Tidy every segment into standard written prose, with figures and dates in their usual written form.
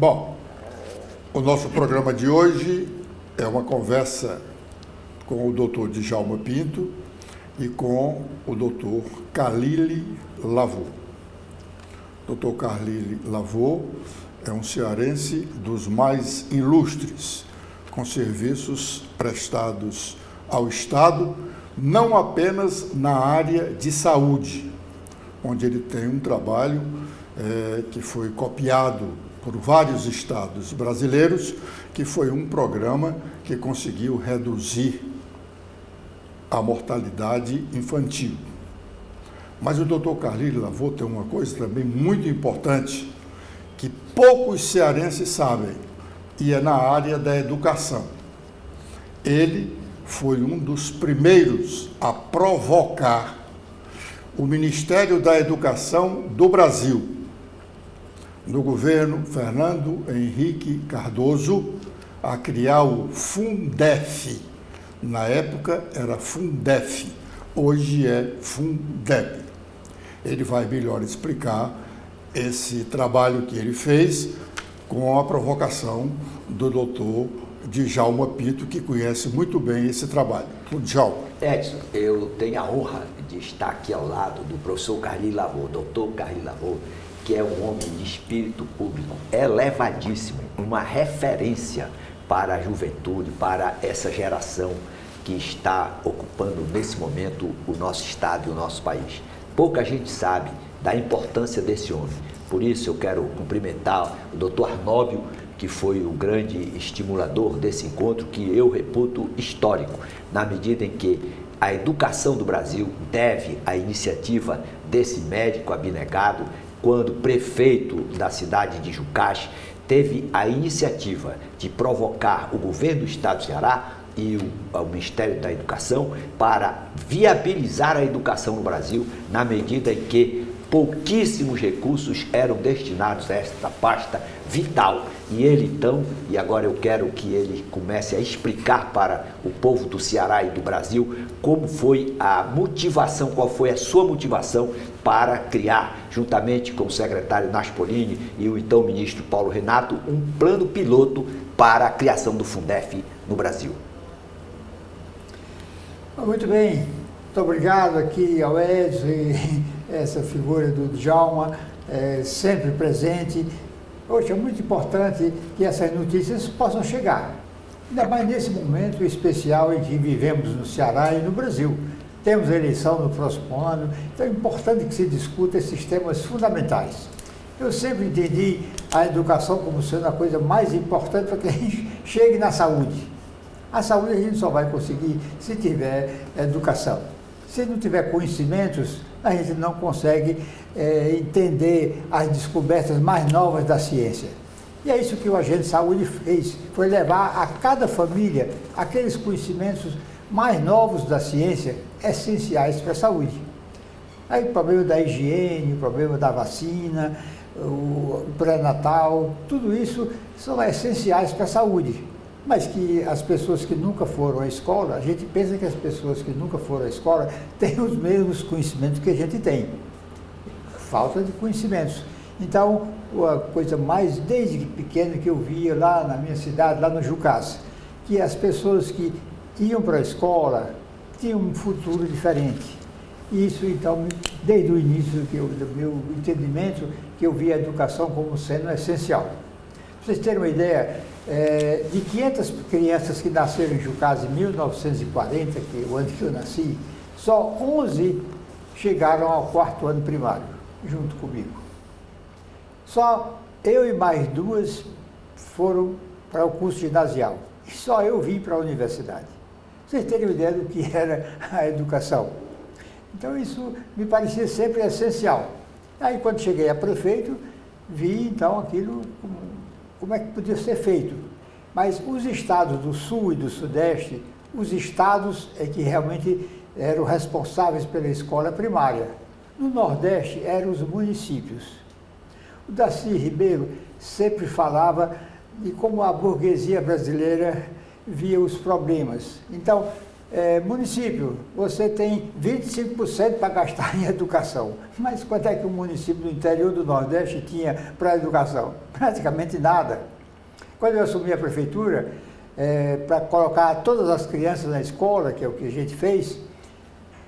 Bom, o nosso programa de hoje é uma conversa com o Dr. Djalma Pinto e com o Dr. Khalil Lavô. Dr. Khalil Lavô é um cearense dos mais ilustres, com serviços prestados ao Estado, não apenas na área de saúde, onde ele tem um trabalho que foi copiado por vários estados brasileiros, que foi um programa que conseguiu reduzir a mortalidade infantil. Mas o Dr. Khalil Lavô tem uma coisa também muito importante, que poucos cearenses sabem, e é na área da educação. Ele foi um dos primeiros a provocar o Ministério da Educação do Brasil, no governo Fernando Henrique Cardoso, a criar o Fundef. Na época era Fundef, hoje é Fundeb. Ele vai melhor explicar esse trabalho que ele fez com a provocação do doutor Djalma Pinto, que conhece muito bem esse trabalho. O Djalma. Edson, eu tenho a honra de estar aqui ao lado do professor Khalil Lavô, doutor Khalil Lavô, que é um homem de espírito público elevadíssimo, uma referência para a juventude, para essa geração que está ocupando nesse momento o nosso estado e o nosso país. Pouca gente sabe da importância desse homem. Por isso eu quero cumprimentar o doutor Arnóbio, que foi o grande estimulador desse encontro, que eu reputo histórico, na medida em que a educação do Brasil deve à iniciativa desse médico abnegado, quando prefeito da cidade de Jucás teve a iniciativa de provocar o governo do estado do Ceará e o Ministério da Educação para viabilizar a educação no Brasil, na medida em que pouquíssimos recursos eram destinados a esta pasta vital. E ele então, e agora eu quero que ele comece a explicar para o povo do Ceará e do Brasil como foi a motivação, qual foi a sua motivação para criar, juntamente com o secretário Naspolini e o então ministro Paulo Renato, um plano piloto para a criação do Fundef no Brasil. Muito bem, muito obrigado aqui ao Edson e essa figura do Djalma, sempre presente. Hoje é muito importante que essas notícias possam chegar, ainda mais nesse momento especial em que vivemos no Ceará e no Brasil. Temos a eleição no próximo ano, então é importante que se discuta esses temas fundamentais. Eu sempre entendi a educação como sendo a coisa mais importante para que a gente chegue na saúde. A saúde a gente só vai conseguir se tiver educação. Se não tiver conhecimentos, a gente não consegue entender as descobertas mais novas da ciência. E é isso que o Agente de Saúde fez, foi levar a cada família aqueles conhecimentos mais novos da ciência, essenciais para a saúde. Aí o problema da higiene, o problema da vacina, o pré-natal, tudo isso são essenciais para a saúde. Mas que as pessoas que nunca foram à escola, a gente pensa que as pessoas que nunca foram à escola têm os mesmos conhecimentos que a gente tem. Falta de conhecimentos. Então, a coisa mais desde pequeno que eu via lá na minha cidade, lá no Jucás, que as pessoas que iam para a escola tinham um futuro diferente. Isso, então, desde o início do meu entendimento, que eu via a educação como sendo essencial. Para vocês terem uma ideia, de 500 crianças que nasceram em Jucás em 1940, que é o ano que eu nasci, só 11 chegaram ao 4º ano primário, junto comigo. Só eu e mais 2 foram para o curso ginasial. E só eu vim para a universidade. Vocês terem uma ideia do que era a educação. Então isso me parecia sempre essencial. Aí quando cheguei a prefeito, vi então aquilo como é que podia ser feito. Mas os estados do Sul e do Sudeste, os estados é que realmente eram responsáveis pela escola primária. No Nordeste eram os municípios. O Darcy Ribeiro sempre falava de como a burguesia brasileira via os problemas. Então, Município, você tem 25% para gastar em educação. Mas quanto é que o município do interior do Nordeste tinha para a educação? Praticamente nada. Quando eu assumi a prefeitura, para colocar todas as crianças na escola, que é o que a gente fez,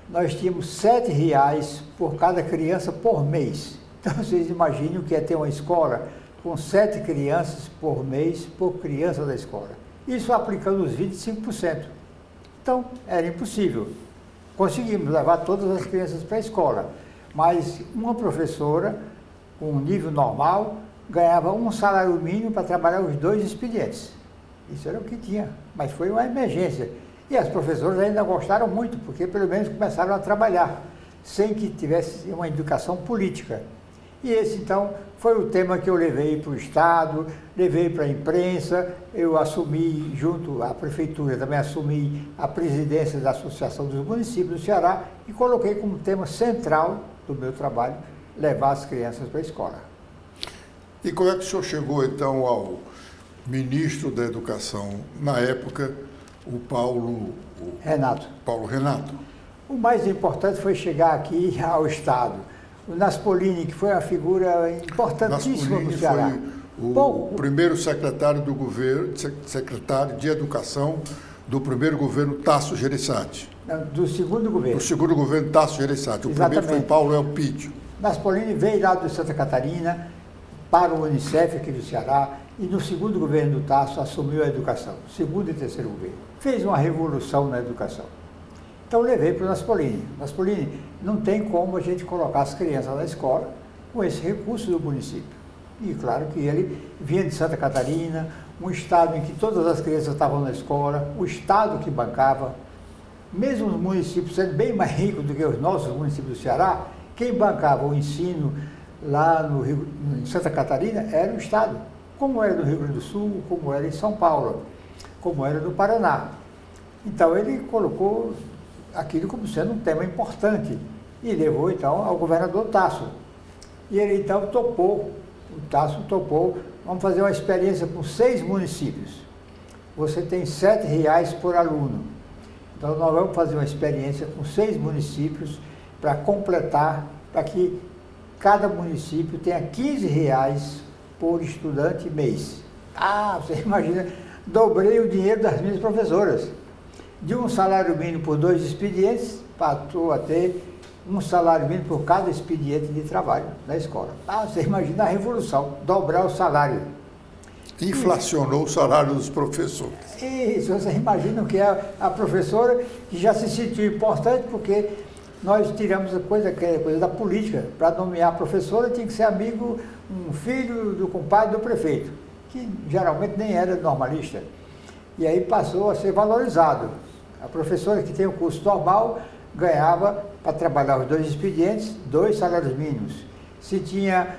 nós tínhamos R$7 por cada criança por mês. Então vocês imaginem o que é ter uma escola com 7 crianças por mês por criança da escola. Isso aplicando os 25%. Então, era impossível. Conseguimos levar todas as crianças para a escola, mas uma professora, com um nível normal, ganhava um salário mínimo para trabalhar os 2 expedientes. Isso era o que tinha, mas foi uma emergência. E as professoras ainda gostaram muito, porque pelo menos começaram a trabalhar, sem que tivesse uma educação política. E esse, então, foi o tema que eu levei para o Estado, levei para a imprensa, eu assumi, junto à Prefeitura, também assumi a presidência da Associação dos Municípios do Ceará e coloquei como tema central do meu trabalho levar as crianças para a escola. E como é que o senhor chegou, então, ao ministro da Educação, na época, o Paulo Renato. O mais importante foi chegar aqui ao Estado. O Naspolini, que foi uma figura importantíssima no Ceará. Foi o primeiro secretário do governo, secretário de Educação do primeiro governo Tasso Gereissati. Do segundo governo. Do segundo governo Tasso Gereissati. O primeiro foi Paulo Elpidio. Naspolini veio lá de Santa Catarina para o Unicef aqui do Ceará e no segundo governo do Tasso assumiu a educação, segundo e terceiro governo. Fez uma revolução na educação. Então levei para o Naspolini. Naspolini, não tem como a gente colocar as crianças na escola com esse recurso do município. E claro que ele vinha de Santa Catarina, um estado em que todas as crianças estavam na escola, o estado que bancava, mesmo os municípios sendo bem mais ricos do que os nossos municípios do Ceará, quem bancava o ensino lá em Santa Catarina era o estado, como era no Rio Grande do Sul, como era em São Paulo, como era no Paraná. Então ele colocou aquilo como sendo um tema importante e levou então ao governador Tasso. E ele então topou, o Tasso topou, vamos fazer uma experiência com 6 municípios. Você tem R$7 por aluno. Então nós vamos fazer uma experiência com 6 municípios para completar, para que cada município tenha R$15 por estudante mês. Ah, você imagina, dobrei o dinheiro das minhas professoras. De um salário mínimo por 2 expedientes, passou a ter um salário mínimo por cada expediente de trabalho na escola. Ah, você imagina a revolução, dobrar o salário. Inflacionou o salário dos professores. Isso, você imagina o que é a professora que já se sentiu importante porque nós tiramos a coisa da política. Para nomear a professora tinha que ser amigo, um filho do compadre do prefeito, que geralmente nem era normalista. E aí passou a ser valorizado. A professora que tem o curso normal ganhava, para trabalhar os 2 expedientes, 2 salários mínimos. Se tinha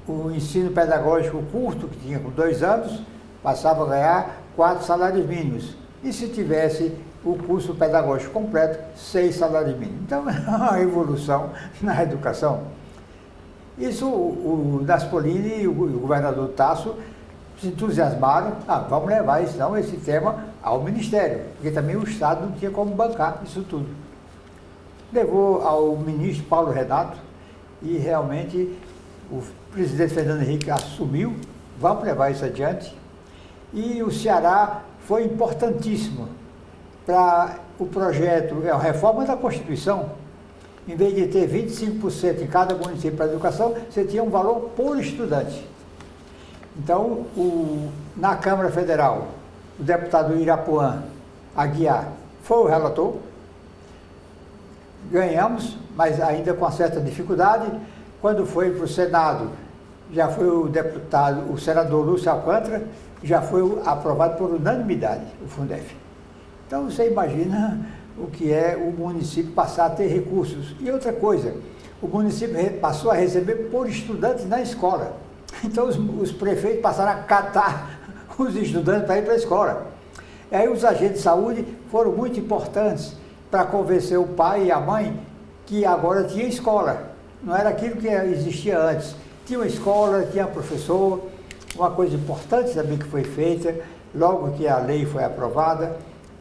o ensino pedagógico curto, que tinha com 2 anos, passava a ganhar 4 salários mínimos. E se tivesse o curso pedagógico completo, 6 salários mínimos. Então, é uma revolução na educação. Isso o Naspolini e o governador Tasso se entusiasmaram, vamos levar esse tema ao Ministério, porque também o Estado não tinha como bancar isso tudo. Levou ao ministro Paulo Renato e realmente o presidente Fernando Henrique assumiu, vamos levar isso adiante. E o Ceará foi importantíssimo para o projeto, a reforma da Constituição. Em vez de ter 25% em cada município para a educação, você tinha um valor por estudante. Então, na Câmara Federal, o deputado Irapuã Aguiar foi o relator, ganhamos, mas ainda com certa dificuldade. Quando foi para o Senado, já foi o senador Lúcio Alcântara, já foi aprovado por unanimidade, o Fundef. Então, você imagina o que é o município passar a ter recursos. E outra coisa, o município passou a receber por estudantes na escola. Então, os prefeitos passaram a catar os estudantes para ir para a escola. E aí os agentes de saúde foram muito importantes para convencer o pai e a mãe que agora tinha escola. Não era aquilo que existia antes. Tinha uma escola, tinha professor. Uma coisa importante também que foi feita, logo que a lei foi aprovada,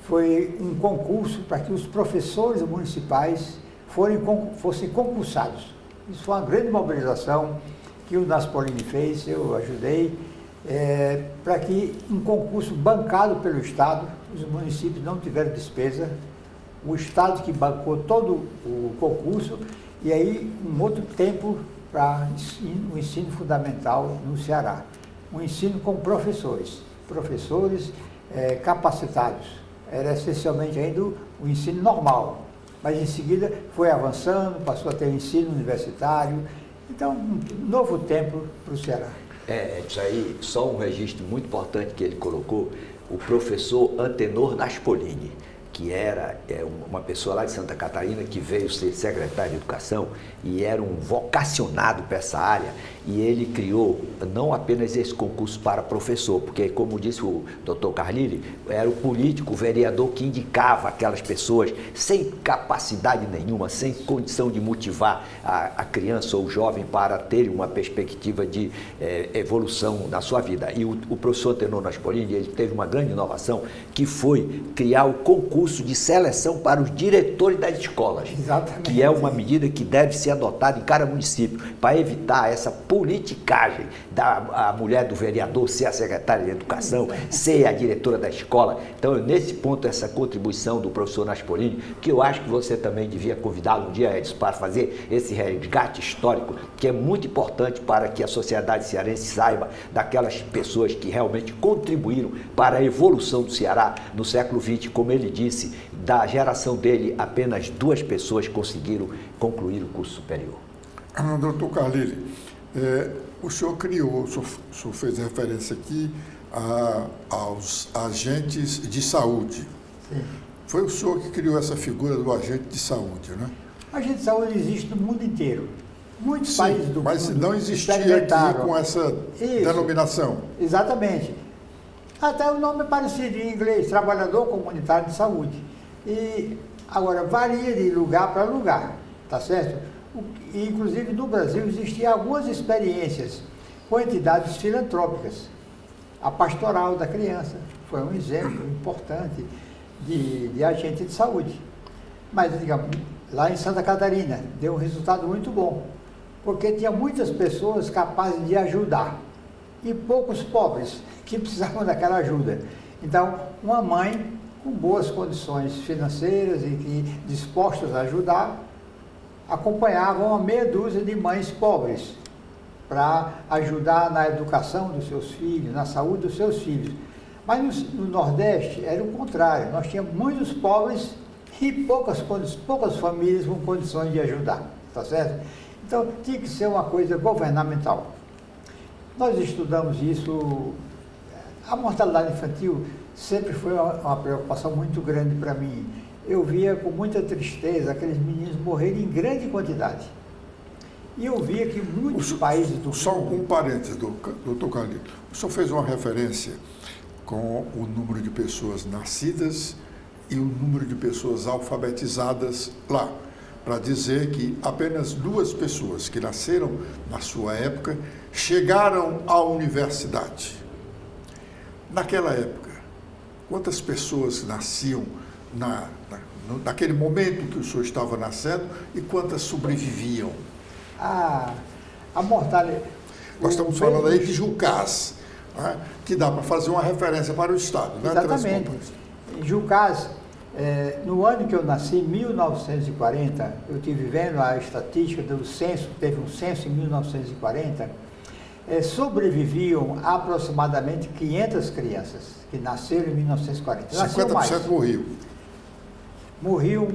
foi um concurso para que os professores municipais fossem concursados. Isso foi uma grande mobilização que o Naspolini fez, eu ajudei, para que um concurso bancado pelo Estado, os municípios não tiveram despesa, o Estado que bancou todo o concurso, e aí um outro tempo para o ensino fundamental no Ceará. Um ensino com professores capacitados. Era essencialmente ainda o ensino normal, mas em seguida foi avançando, passou a ter o ensino universitário. Então, um novo tempo para o Ceará. Isso aí, só um registro muito importante que ele colocou, o professor Antenor Naspolini, que era uma pessoa lá de Santa Catarina que veio ser secretário de Educação e era um vocacionado para essa área, e ele criou não apenas esse concurso para professor, porque, como disse o doutor Carlile, era o político, o vereador que indicava aquelas pessoas sem capacidade nenhuma, sem condição de motivar a criança ou o jovem para ter uma perspectiva de evolução na sua vida. E o professor Antenor Naspolini, ele teve uma grande inovação, que foi criar o concurso de seleção para os diretores das escolas. Exatamente. Que é uma medida que deve ser adotada em cada município, para evitar essa politicagem da mulher do vereador ser a secretária de Educação, ser a diretora da escola. Então, nesse ponto, essa contribuição do professor Naspolini, que eu acho que você também devia convidá-lo um dia, Edson, para fazer esse resgate histórico, que é muito importante para que a sociedade cearense saiba daquelas pessoas que realmente contribuíram para a evolução do Ceará no século XX. Como ele disse, da geração dele, apenas 2 pessoas conseguiram concluir o curso superior. Doutor Carlile, o senhor criou, o senhor fez referência aqui aos agentes de saúde. Sim. Foi o senhor que criou essa figura do agente de saúde, né? O agente de saúde existe no mundo inteiro. Muitos Sim, países do mas mundo não existia aqui experimentaram. com essa Isso. denominação. Exatamente. Até o nome é parecido em inglês, trabalhador comunitário de saúde. E agora varia de lugar para lugar, tá certo? E, inclusive no Brasil existiam algumas experiências com entidades filantrópicas. A Pastoral da Criança foi um exemplo importante de agente de saúde. Mas, digamos, lá em Santa Catarina deu um resultado muito bom, porque tinha muitas pessoas capazes de ajudar e poucos pobres que precisavam daquela ajuda. Então, uma mãe com boas condições financeiras e que dispostas a ajudar, acompanhava uma meia dúzia de mães pobres para ajudar na educação dos seus filhos, na saúde dos seus filhos. Mas no Nordeste era o contrário, nós tínhamos muitos pobres e poucas famílias com condições de ajudar, tá certo? Então, tinha que ser uma coisa governamental. Nós estudamos isso. A mortalidade infantil sempre foi uma preocupação muito grande para mim. Eu via com muita tristeza aqueles meninos morrerem em grande quantidade. E eu via que muitos países do Só mundo... um parênteses, doutor Carlile. O senhor fez uma referência com o número de pessoas nascidas e o número de pessoas alfabetizadas lá, para dizer que apenas 2 pessoas que nasceram na sua época chegaram à universidade. Naquela época, quantas pessoas nasciam naquele momento que o senhor estava nascendo e quantas sobreviviam? A mortalidade... Nós estamos falando aí de Jucás, né, que dá para fazer uma referência para o Estado. Né? Exatamente. Em Jucás, no ano que eu nasci, 1940, eu estive vendo a estatística do censo, teve um censo em 1940, sobreviviam aproximadamente 500 crianças que nasceram em 1940. 50% morriam. Morriam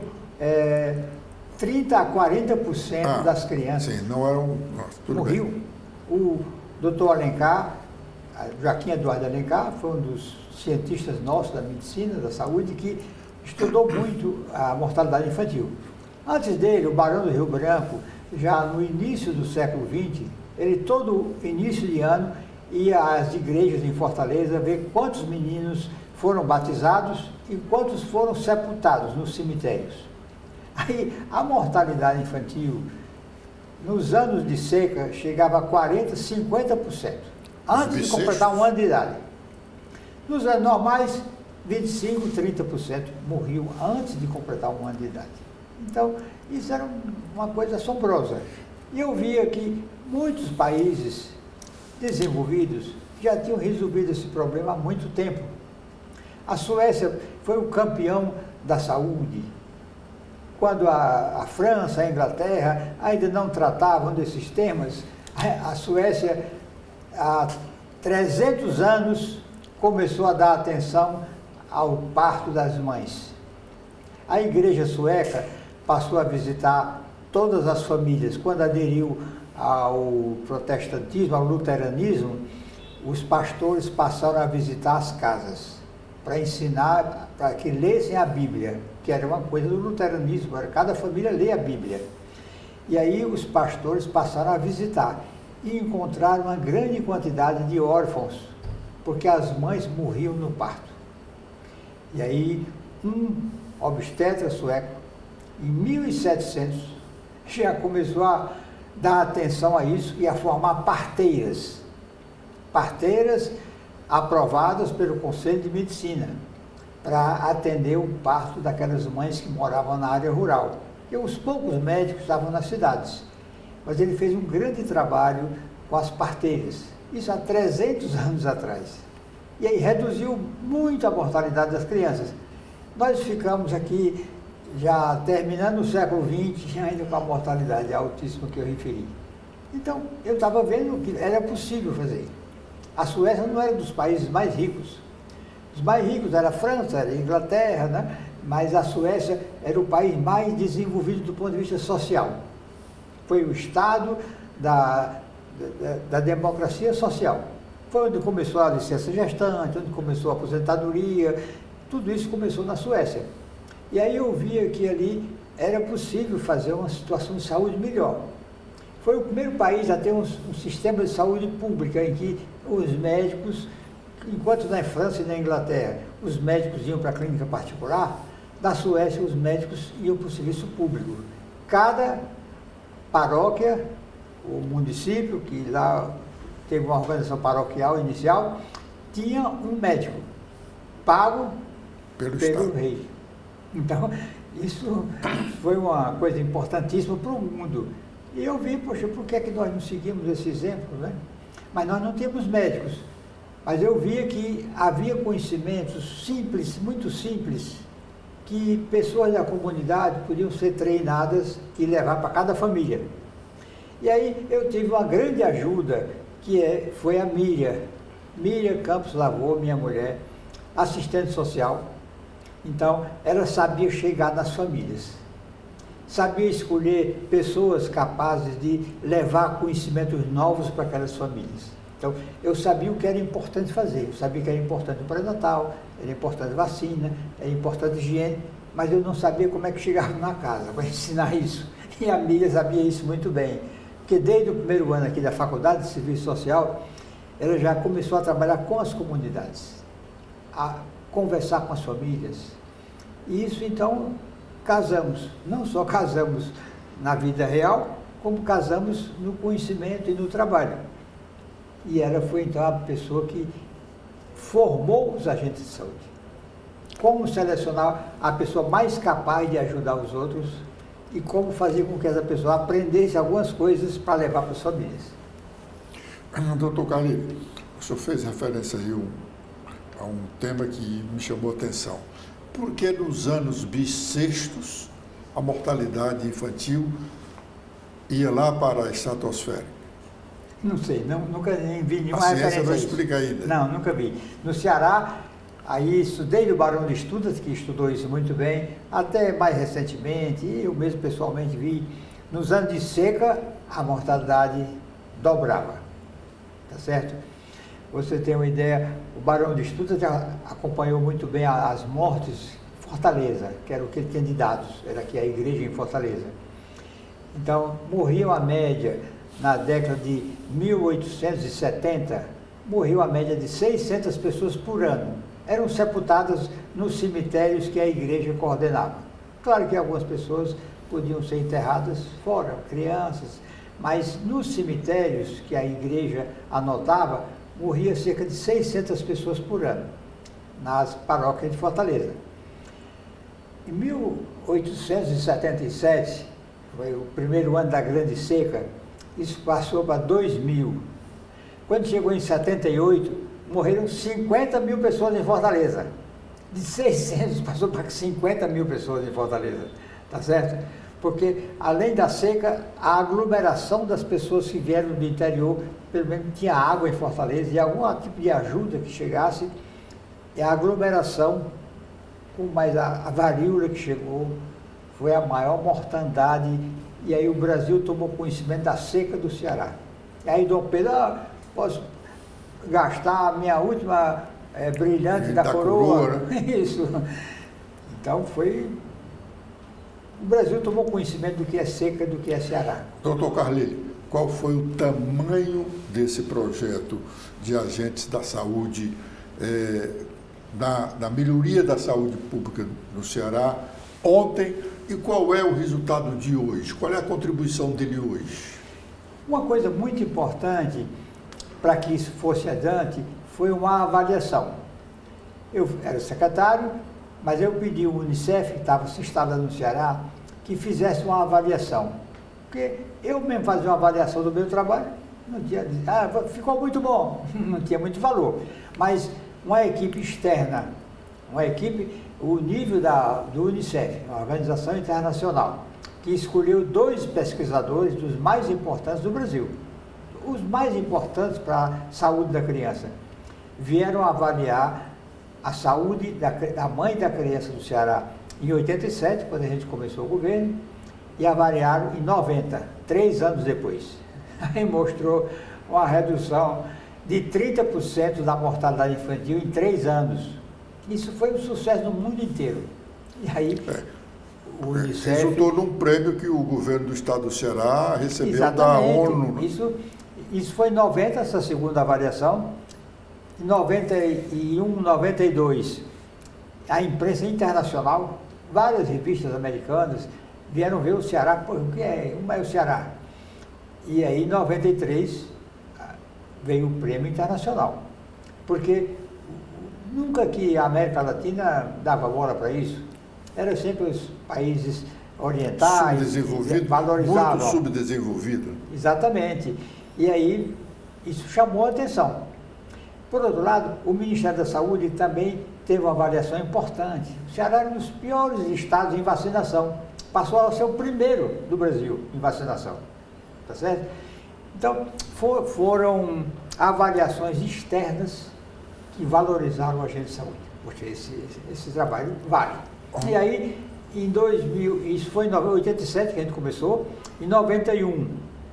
30% a 40% das crianças. Sim, não eram... morriam. O doutor Alencar, Joaquim Eduardo Alencar, foi um dos cientistas nossos da medicina, da saúde, que estudou muito a mortalidade infantil. Antes dele, o Barão do Rio Branco, já no início do século XX, ele todo início de ano ia às igrejas em Fortaleza ver quantos meninos foram batizados e quantos foram sepultados nos cemitérios. Aí a mortalidade infantil nos anos de seca chegava a 40%, 50%, antes de completar um ano de idade. Nos anos normais, 25, 30% morriam antes de completar um ano de idade. Então, isso era uma coisa assombrosa. E eu via que muitos países desenvolvidos já tinham resolvido esse problema há muito tempo. A Suécia foi o campeão da saúde, quando a França, a Inglaterra ainda não tratavam desses temas. A Suécia, há 300 anos, começou a dar atenção ao parto das mães. A igreja sueca passou a visitar todas as famílias. Quando aderiu ao protestantismo, ao luteranismo, os pastores passaram a visitar as casas para ensinar, para que lessem a Bíblia, que era uma coisa do luteranismo, era cada família lê a Bíblia. E aí os pastores passaram a visitar e encontraram uma grande quantidade de órfãos, porque as mães morriam no parto. E aí um obstetra sueco, em 1700, já começou a dar atenção a isso e a formar parteiras. Parteiras aprovadas pelo Conselho de Medicina para atender o parto daquelas mães que moravam na área rural. E os poucos médicos estavam nas cidades. Mas ele fez um grande trabalho com as parteiras. Isso há 300 anos atrás. E aí reduziu muito a mortalidade das crianças. Nós ficamos aqui já terminando o século XX, ainda com a mortalidade altíssima que eu referi. Então, eu estava vendo que era possível fazer. A Suécia não era dos países mais ricos. Os mais ricos era a França, era a Inglaterra, né? Mas a Suécia era o país mais desenvolvido do ponto de vista social. Foi o estado da democracia social. Foi onde começou a licença gestante, onde começou a aposentadoria, tudo isso começou na Suécia. E aí eu via que ali era possível fazer uma situação de saúde melhor. Foi o primeiro país a ter um sistema de saúde pública em que os médicos, enquanto na França e na Inglaterra os médicos iam para a clínica particular, na Suécia os médicos iam para o serviço público. Cada paróquia, o município, que lá teve uma organização paroquial inicial, tinha um médico pago pelo rei. Então, isso foi uma coisa importantíssima para o mundo. E eu vi, poxa, por que é que nós não seguimos esse exemplo, né? Mas nós não temos médicos. Mas eu via que havia conhecimentos simples, muito simples, que pessoas da comunidade podiam ser treinadas e levar para cada família. E aí eu tive uma grande ajuda, foi a Miriam Campos Lavô, minha mulher, assistente social. Então, ela sabia chegar nas famílias, sabia escolher pessoas capazes de levar conhecimentos novos para aquelas famílias. Então, eu sabia o que era importante fazer, eu sabia que era importante o pré-natal, era importante vacina, era importante higiene, mas eu não sabia como é que chegava na casa para ensinar isso. E a Miriam sabia isso muito bem, porque desde o primeiro ano aqui da Faculdade de Serviço Social, ela já começou a trabalhar com as comunidades, a conversar com as famílias. E isso, então, casamos. Não só casamos na vida real, como casamos no conhecimento e no trabalho. E ela foi, então, a pessoa que formou os agentes de saúde. Como selecionar a pessoa mais capaz de ajudar os outros e como fazer com que essa pessoa aprendesse algumas coisas para levar para as famílias. Doutor Carlinhos, o senhor fez referência aí a um tema que me chamou a atenção. Por que nos anos bissextos a mortalidade infantil ia lá para a estratosfera? Não sei, nunca nem vi nenhuma referência. A ciência não a isso. explica ainda. Não, nunca vi. No Ceará, aí estudei no Barão de Estudas, que estudou isso muito bem, até mais recentemente, e eu mesmo pessoalmente vi, nos anos de seca, a mortalidade dobrava, tá certo? Você tem uma ideia, o Barão de Estudas já acompanhou muito bem as mortes em Fortaleza, que era o que ele tinha de dados, era aqui a igreja em Fortaleza. Então, morriam a média, na década de 1870, morreu a média de 600 pessoas por ano. Eram sepultadas nos cemitérios que a igreja coordenava. Claro que algumas pessoas podiam ser enterradas fora, crianças, mas nos cemitérios que a igreja anotava, morria cerca de 600 pessoas por ano. nas paróquias de Fortaleza. Em 1877, foi o primeiro ano da Grande Seca, isso passou para 2000. Quando chegou em 78, morreram 50 mil pessoas em Fortaleza. De 600 passou para 50 mil pessoas em Fortaleza, tá certo? Porque, além da seca, a aglomeração das pessoas que vieram do interior, pelo menos tinha água em Fortaleza, e algum tipo de ajuda que chegasse, e a aglomeração, com mais a varíola que chegou, foi a maior mortandade, e aí o Brasil tomou conhecimento da seca do Ceará. E aí Dom Pedro, posso gastar a minha última brilhante da coroa? Né? Isso. Então foi... O Brasil tomou conhecimento do que é seca e do que é Ceará. Doutor Carlile, qual foi o tamanho desse projeto de agentes da saúde, na melhoria da saúde pública no Ceará ontem, e qual é o resultado de hoje? Qual é a contribuição dele hoje? Uma coisa muito importante para que isso fosse adiante foi uma avaliação. Eu era secretário, mas eu pedi ao Unicef, que estava se instalando no Ceará, que fizesse uma avaliação. Porque eu mesmo fazia uma avaliação do meu trabalho, não tinha, ficou muito bom, não tinha muito valor. Mas uma equipe externa, o nível do Unicef, uma organização internacional, que escolheu 2 pesquisadores dos mais importantes do Brasil, os mais importantes para a saúde da criança, vieram avaliar a saúde da mãe e da criança do Ceará em 87, quando a gente começou o governo, e avaliaram em 90, 3 anos depois. Aí mostrou uma redução de 30% da mortalidade infantil em 3 anos. Isso foi um sucesso no mundo inteiro. E aí o Unicef... Resultou num prêmio que o governo do estado do Ceará recebeu da Exatamente. ONU. Isso foi em 90, essa segunda avaliação. Em 91, 92, a imprensa internacional, várias revistas americanas, vieram ver o Ceará, como é o Ceará? E aí, em 93, veio o prêmio internacional. Porque nunca que a América Latina dava bola para isso. Era sempre os países orientais, valorizavam. Muito subdesenvolvido. Exatamente. E aí, isso chamou a atenção. Por outro lado, o Ministério da Saúde também teve uma avaliação importante. O Ceará era um dos piores estados em vacinação. Passou a ser o primeiro do Brasil em vacinação. Tá certo? Então, foram avaliações externas que valorizaram o agente de saúde, porque esse trabalho vale. E aí, em 2000, isso foi em 87 que a gente começou, em 91,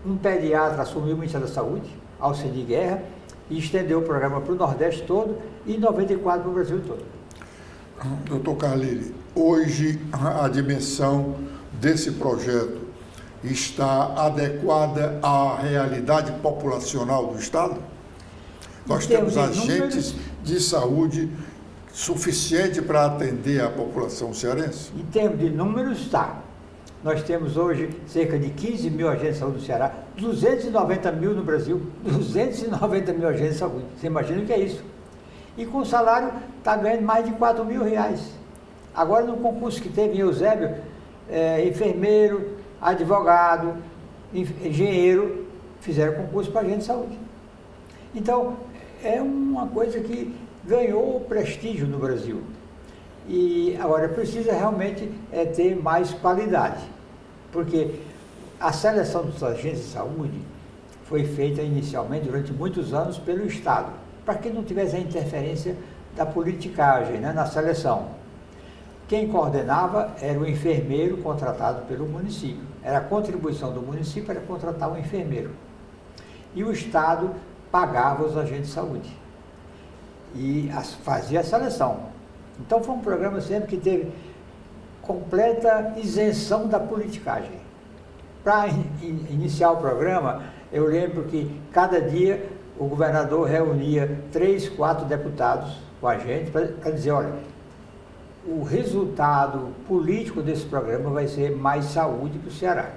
um pediatra assumiu o Ministério da Saúde, Alcide Guerra, e estendeu o programa para o Nordeste todo e em 94 para o Brasil todo. Doutor Carlile, hoje a dimensão desse projeto está adequada à realidade populacional do Estado? Nós temos agentes de saúde suficiente para atender a população cearense? Em termos de números, está. Nós temos hoje cerca de 15 mil agentes de saúde no Ceará, 290 mil no Brasil, 290 mil agentes de saúde. Você imagina o que é isso? E com o salário está ganhando mais de 4 mil reais. Agora, no concurso que teve em Eusébio, enfermeiro, advogado, engenheiro, fizeram concurso para agente de saúde. Então, é uma coisa que ganhou prestígio no Brasil. E agora precisa realmente ter mais qualidade, porque a seleção dos agentes de saúde foi feita inicialmente durante muitos anos pelo Estado, para que não tivesse a interferência da politicagem, né, na seleção. Quem coordenava era o enfermeiro contratado pelo município. Era a contribuição do município era contratar um enfermeiro. E o Estado pagava os agentes de saúde e fazia a seleção. Então foi um programa sempre que teve completa isenção da politicagem. Para iniciar o programa, eu lembro que cada dia o governador reunia 3, 4 deputados com a gente para dizer, olha, o resultado político desse programa vai ser mais saúde para o Ceará.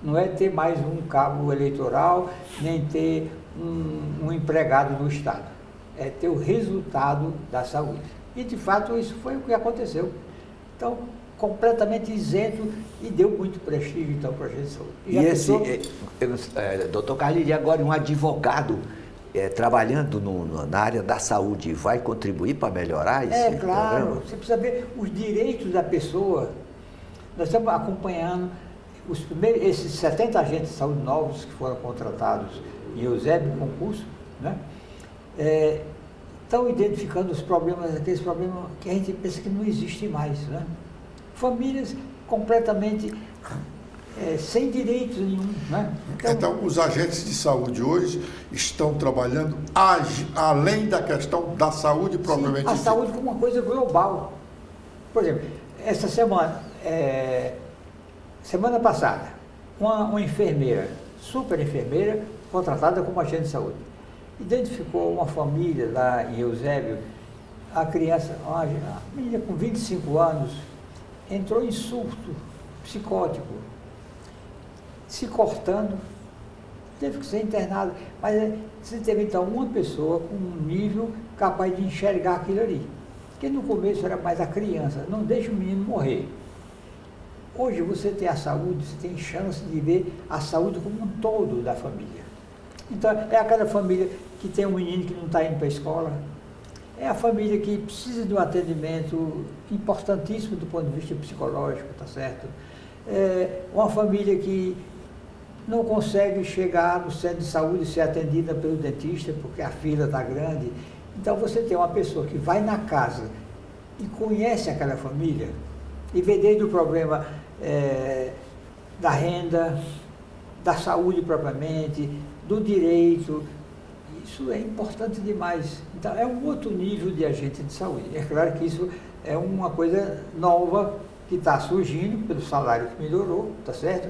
Não é ter mais um cabo eleitoral, nem ter um empregado do Estado. É ter o resultado da saúde. E, de fato, isso foi o que aconteceu. Então, completamente isento e deu muito prestígio, então, para a agente de saúde. E esse, doutor Carlyle, agora um advogado trabalhando na área da saúde vai contribuir para melhorar esse claro, programa? você precisa ver os direitos da pessoa. Nós estamos acompanhando esses 70 agentes de saúde novos que foram contratados em Eusébio concurso, né? Estão identificando os problemas, aqueles problemas que a gente pensa que não existe mais, né? Famílias completamente sem direitos nenhum, né? Então, os agentes de saúde hoje estão trabalhando além da questão da saúde propriamente dita. A saúde como uma coisa global. Por exemplo, essa semana passada, uma enfermeira, super enfermeira, contratada como agente de saúde, identificou uma família lá em Eusébio, a criança, a menina com 25 anos, entrou em surto psicótico, se cortando, teve que ser internado, mas você teve então uma pessoa com um nível capaz de enxergar aquilo ali, que no começo era mais a criança, não deixa o menino morrer. Hoje você tem a saúde, você tem chance de ver a saúde como um todo da família. Então é aquela família que tem um menino que não está indo para a escola, é a família que precisa de um atendimento importantíssimo do ponto de vista psicológico, tá certo? É uma família que não consegue chegar no centro de saúde e ser atendida pelo dentista porque a fila está grande. Então você tem uma pessoa que vai na casa e conhece aquela família e vê desde o problema da renda, da saúde propriamente, do direito. Isso é importante demais. Então, é um outro nível de agente de saúde. É claro que isso é uma coisa nova que está surgindo pelo salário que melhorou, tá certo?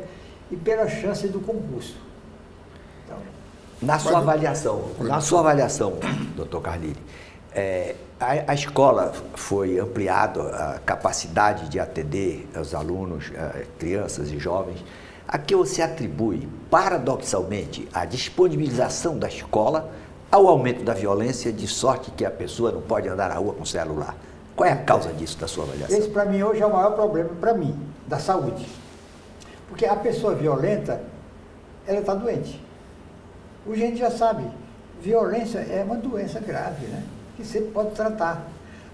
E pela chance do concurso. Então, na sua avaliação, doutor Carlyle, a escola foi ampliada a capacidade de atender os alunos, crianças e jovens. A que você atribui, paradoxalmente, a disponibilização da escola ao aumento da violência, de sorte que a pessoa não pode andar na rua com celular? Qual é a causa disso, da sua avaliação? Esse, para mim, hoje é o maior problema, para mim, da saúde. Porque a pessoa violenta, ela está doente. O gente já sabe, violência é uma doença grave, né? Que você pode tratar.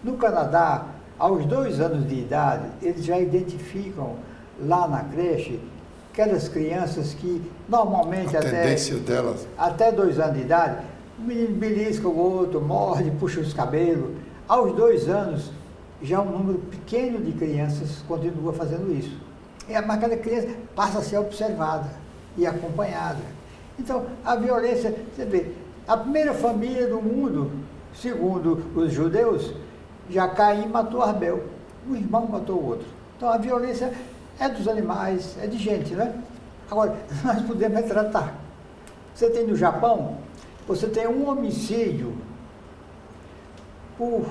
No Canadá, aos 2 anos de idade, eles já identificam lá na creche aquelas crianças que normalmente até 2 anos de idade, o menino belisca o outro, morde, puxa os cabelos. Aos 2 anos, já um número pequeno de crianças continua fazendo isso. Mas cada criança passa a ser observada e acompanhada. Então, a violência, você vê, a primeira família do mundo, segundo os judeus, já Caim matou Abel, um irmão matou o outro. Então, a violência é dos animais, é de gente, né? Agora, nós podemos tratar. Você tem no Japão, você tem um homicídio por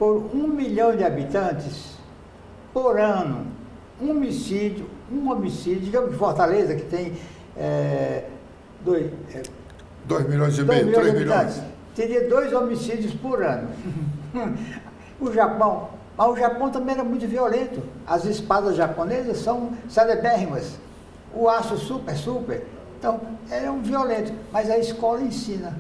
1 milhão de habitantes por ano. Um homicídio, digamos que Fortaleza, que tem 2 milhões e meio, 3 milhões. Teria 2 homicídios por ano. O Japão também era muito violento. As espadas japonesas são celebérrimas. O aço super. Então, eram violentos, mas a escola ensina.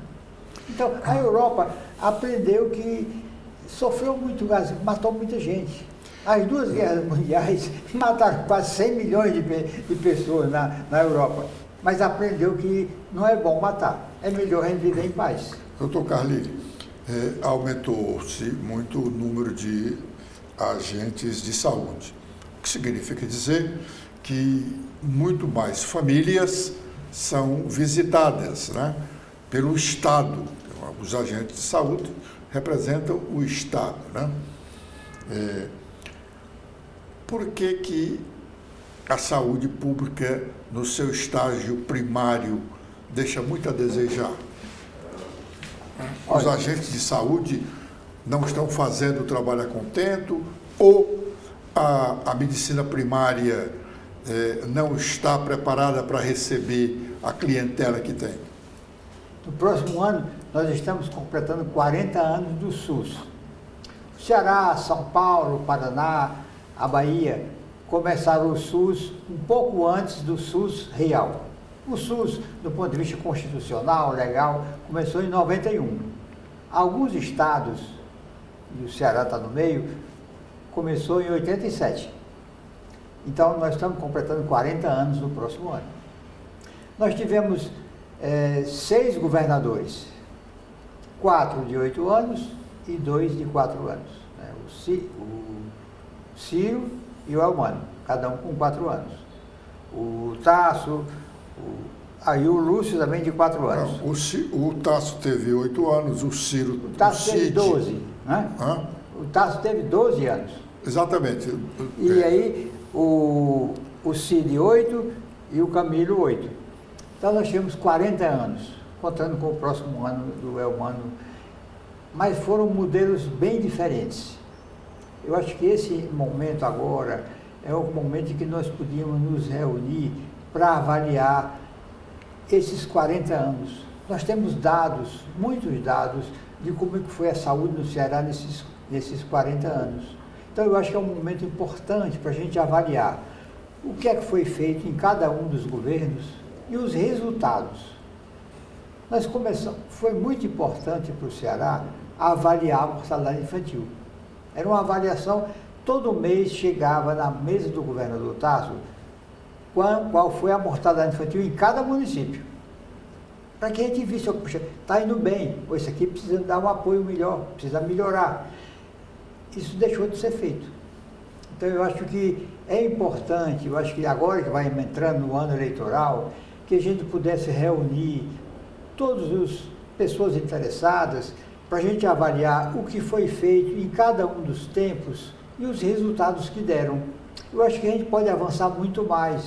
Então, a Europa aprendeu que sofreu muito, matou muita gente. As 2 guerras mundiais mataram quase 100 milhões de pessoas na Europa. Mas aprendeu que não é bom matar, é melhor a gente viver em paz. Doutor Carlyle, aumentou-se muito o número de agentes de saúde, o que significa dizer que muito mais famílias são visitadas, né, pelo Estado. Os agentes de saúde representam o Estado, né? Por que a saúde pública, no seu estágio primário, deixa muito a desejar? Os agentes de saúde não estão fazendo o trabalho a contento, ou a medicina primária não está preparada para receber a clientela que tem? No próximo ano, nós estamos completando 40 anos do SUS. Ceará, São Paulo, Paraná, a Bahia, começaram o SUS um pouco antes do SUS real. O SUS, do ponto de vista constitucional, legal, começou em 91. Alguns estados, e o Ceará está no meio, começou em 87. Então, nós estamos completando 40 anos no próximo ano. Nós tivemos 6 governadores, 4 de 8 anos e 2 de 4 anos. Né? O Ciro e o Elmano, cada um com 4 anos. O Tasso, aí o Lúcio também de 4 anos. Não, o Tasso teve 8 anos, o Ciro... O Tasso teve 12, né? Hã? O Tasso teve 12 anos. Exatamente. E aí o Cid 8 e o Camilo 8. Então nós tivemos 40 anos, contando com o próximo ano do Elmano, mas foram modelos bem diferentes. Eu acho que esse momento agora é o momento em que nós podíamos nos reunir para avaliar esses 40 anos. Nós temos dados, muitos dados, de como é que foi a saúde no Ceará nesses 40 anos. Então eu acho que é um momento importante para a gente avaliar o que é que foi feito em cada um dos governos e os resultados. Nós começamos, foi muito importante para o Ceará avaliar a mortalidade infantil. Era uma avaliação, todo mês chegava na mesa do governador Tasso qual foi a mortalidade infantil em cada município. Para que a gente visse, está indo bem, ou isso aqui precisa dar um apoio melhor, precisa melhorar. Isso deixou de ser feito. Então eu acho que é importante, eu acho que agora que vai entrando no ano eleitoral, que a gente pudesse reunir todas as pessoas interessadas para a gente avaliar o que foi feito em cada um dos tempos e os resultados que deram. Eu acho que a gente pode avançar muito mais,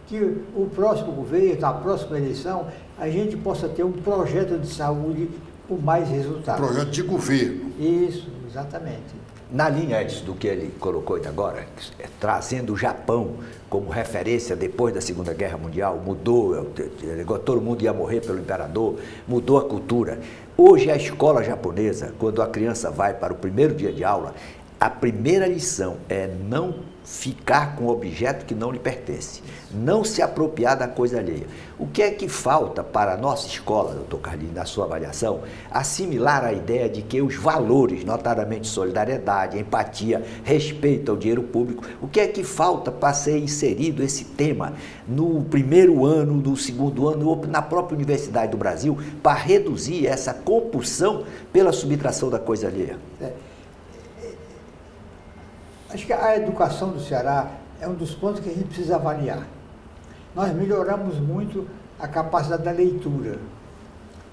que o próximo governo, a próxima eleição, a gente possa ter um projeto de saúde com mais resultados. Projeto de governo. Isso, exatamente. Na linha do que ele colocou agora, trazendo o Japão como referência depois da Segunda Guerra Mundial, mudou, todo mundo ia morrer pelo imperador, mudou a cultura. Hoje a escola japonesa, quando a criança vai para o primeiro dia de aula, a primeira lição é não ficar com objeto que não lhe pertence, não se apropriar da coisa alheia. O que é que falta para a nossa escola, doutor Carlinhos, na sua avaliação, assimilar a ideia de que os valores, notadamente solidariedade, empatia, respeito ao dinheiro público, o que é que falta para ser inserido esse tema no primeiro ano, no segundo ano, ou na própria Universidade do Brasil, para reduzir essa compulsão pela subtração da coisa alheia? Acho que a educação do Ceará é um dos pontos que a gente precisa avaliar. Nós melhoramos muito a capacidade da leitura.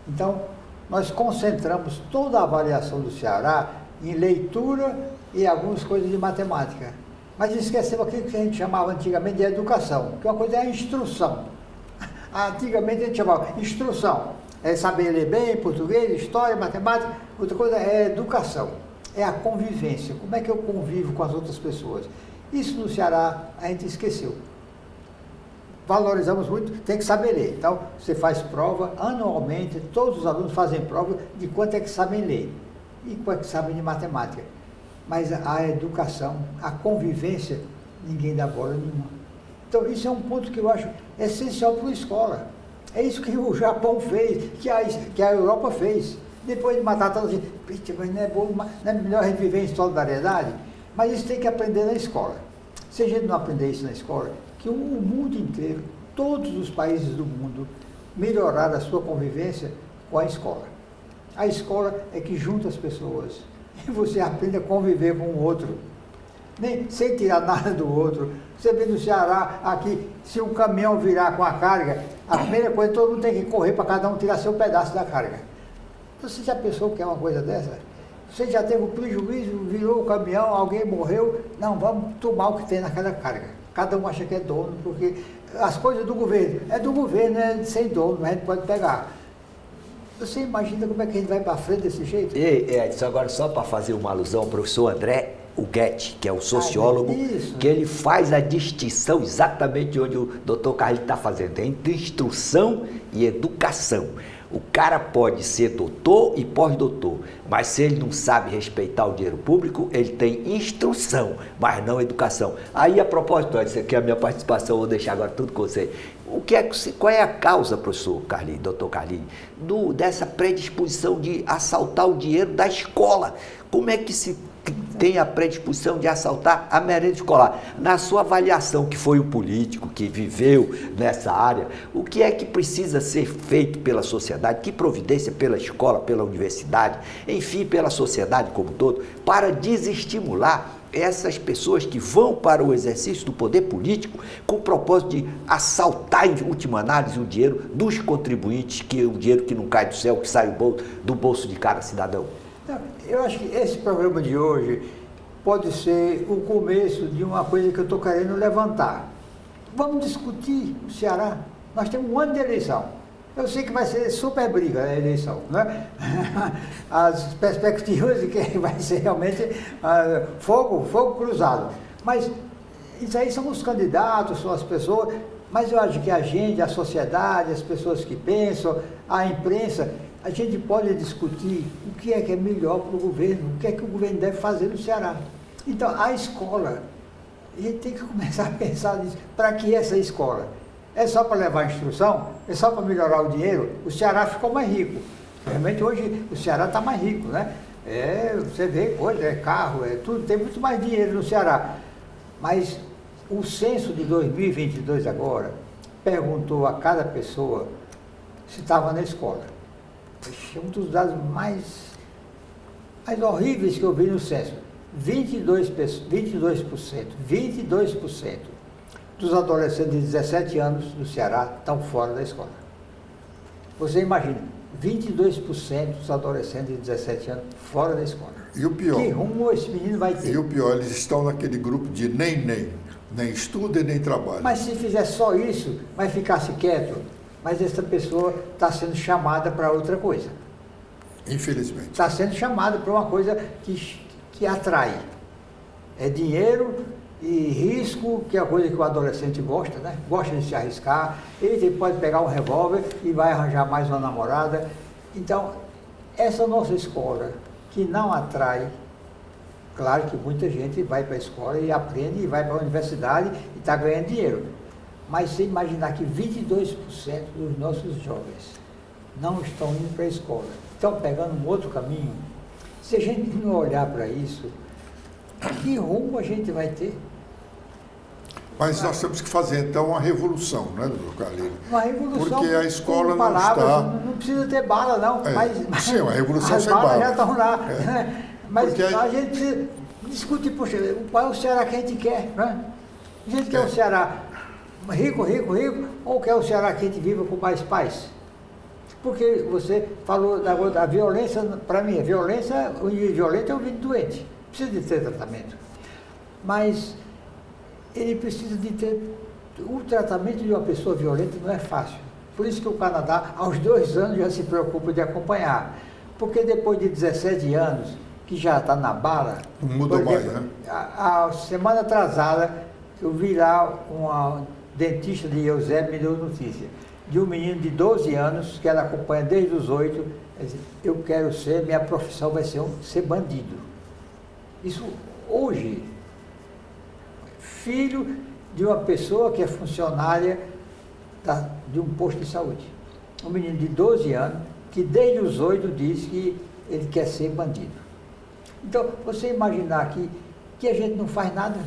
Então, nós concentramos toda a avaliação do Ceará em leitura e algumas coisas de matemática. Mas esquecemos aquilo que a gente chamava antigamente de educação, que uma coisa é a instrução. Antigamente a gente chamava instrução, é saber ler bem, português, história, matemática. Outra coisa é educação. É a convivência, como é que eu convivo com as outras pessoas. Isso no Ceará a gente esqueceu. Valorizamos muito, tem que saber ler. Então, você faz prova anualmente, todos os alunos fazem prova de quanto é que sabem ler e quanto é que sabem de matemática. Mas a educação, a convivência, ninguém dá bola nenhuma. Então, isso é um ponto que eu acho essencial para a escola. É isso que o Japão fez, que a Europa fez. Depois de matar toda a gente, mas não é bom, não é melhor a gente viver em solidariedade? Mas isso tem que aprender na escola. Se a gente não aprender isso na escola, que o mundo inteiro, todos os países do mundo, melhoraram a sua convivência com a escola. A escola é que junta as pessoas e você aprende a conviver com o outro, sem tirar nada do outro. Você vê no Ceará, aqui, se um caminhão virar com a carga, a primeira coisa, todo mundo tem que correr para cada um tirar seu pedaço da carga. Você já pensou que é uma coisa dessa? Você já teve um prejuízo, virou o caminhão, alguém morreu, não, vamos tomar o que tem naquela carga. Cada um acha que é dono, porque as coisas do governo, é sem dono, a gente pode pegar. Você imagina como é que a gente vai para frente desse jeito? Edson, agora só para fazer uma alusão ao professor André Huguete, que é o sociólogo, que ele faz a distinção exatamente onde o doutor Carlinhos está fazendo, entre instrução e educação. O cara pode ser doutor e pós-doutor, mas se ele não sabe respeitar o dinheiro público, ele tem instrução, mas não educação. Aí, a propósito, isso aqui é a minha participação, vou deixar agora tudo com você. Qual é a causa, professor Carlinhos, doutor Carlinhos, dessa predisposição de assaltar o dinheiro da escola? Como é que se tem a predisposição de assaltar a merenda escolar? Na sua avaliação, que foi um político que viveu nessa área, o que é que precisa ser feito pela sociedade, que providência pela escola, pela universidade, enfim, pela sociedade como um todo, para desestimular essas pessoas que vão para o exercício do poder político com o propósito de assaltar, em última análise, o dinheiro dos contribuintes, que é o dinheiro que não cai do céu, que sai do bolso de cada cidadão? Eu acho que esse programa de hoje pode ser o começo de uma coisa que eu estou querendo levantar. Vamos discutir o Ceará. Nós temos um ano de eleição. Eu sei que vai ser super briga a eleição, né? As perspectivas de que vai ser realmente fogo cruzado. Mas isso aí são os candidatos, são as pessoas. Mas eu acho que a gente, a sociedade, as pessoas que pensam, a imprensa, a gente pode discutir o que é melhor para o governo, o que é que o governo deve fazer no Ceará. Então, a escola, a gente tem que começar a pensar nisso. Para que essa escola? É só para levar instrução? É só para melhorar o dinheiro? O Ceará ficou mais rico. Realmente, hoje, o Ceará está mais rico, né? Você vê, hoje é carro, é tudo, tem muito mais dinheiro no Ceará. Mas o censo de 2022 agora perguntou a cada pessoa se estava na escola. É um dos dados mais horríveis que eu vi no censo. 22% dos adolescentes de 17 anos do Ceará estão fora da escola. Você imagina, 22% dos adolescentes de 17 anos fora da escola. E o pior? Que rumo esse menino vai ter? E o pior, eles estão naquele grupo de nem estuda e nem trabalha. Mas se fizer só isso, vai ficar-se quieto. Mas essa pessoa está sendo chamada para outra coisa. Infelizmente. Está sendo chamada para uma coisa que atrai. É dinheiro e risco, que é a coisa que o adolescente gosta, né? Gosta de se arriscar. Ele pode pegar um revólver e vai arranjar mais uma namorada. Então, essa nossa escola, que não atrai, claro que muita gente vai para a escola e aprende e vai para a universidade e está ganhando dinheiro. Mas você imaginar que 22% dos nossos jovens não estão indo para a escola, estão pegando um outro caminho. Se a gente não olhar para isso, que rumo a gente vai ter? Mas nós temos que fazer, então, uma revolução, né, doutor Carlinhos? Uma revolução. Porque a escola não está... Não precisa ter bala, não. Sim, uma revolução as sem balas bala. já estão lá. Mas Porque a gente precisa discutir, poxa, qual é o Ceará que a gente quer, né? A gente quer um Ceará rico, ou quer um Ceará que a gente viva com mais paz? Porque você falou da violência, para mim, a violência, o indivíduo violento é um indivíduo doente, precisa de ter tratamento. Mas ele precisa de ter... O tratamento de uma pessoa violenta não é fácil. Por isso que o Canadá, aos 2 anos, já se preocupa de acompanhar. Porque depois de 17 anos, que já está na bala... Não muda mais, né? A semana atrasada, eu vi lá uma dentista de Eusébio me deu notícia de um menino de 12 anos, que ela acompanha desde os 8, eu quero ser, minha profissão vai ser bandido. Isso hoje, filho de uma pessoa que é funcionária de um posto de saúde. Um menino de 12 anos, que desde os 8 diz que ele quer ser bandido. Então, você imaginar que a gente não faz nada,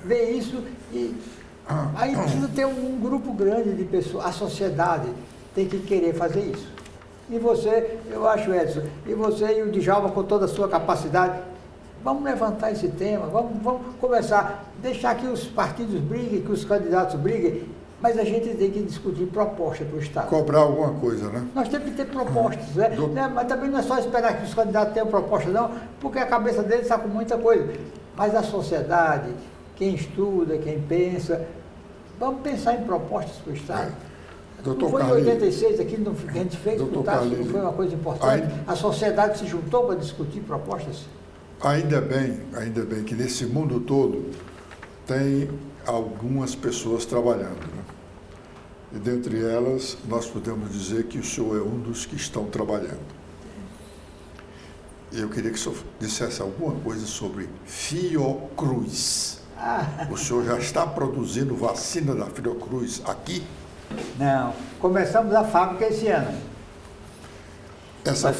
vê isso e aí precisa ter um grupo grande de pessoas, a sociedade tem que querer fazer isso. E você, eu acho, Edson, e você e o Djalma com toda a sua capacidade, vamos levantar esse tema, vamos começar, deixar que os partidos briguem, que os candidatos briguem, mas a gente tem que discutir propostas para o Estado. Cobrar alguma coisa, né? Nós temos que ter propostas, né? Mas também não é só esperar que os candidatos tenham propostas, não, porque a cabeça deles está com muita coisa. Mas a sociedade, quem estuda, quem pensa, vamos pensar em propostas para o Estado. Não foi em 86 aquilo que a gente fez, não foi uma coisa importante. A sociedade se juntou para discutir propostas. Ainda bem que nesse mundo todo tem algumas pessoas trabalhando, né? E dentre elas, nós podemos dizer que o senhor é um dos que estão trabalhando. Eu queria que o senhor dissesse alguma coisa sobre Fiocruz. O senhor já está produzindo vacina da Fiocruz aqui? Não, começamos a fábrica esse ano. Essa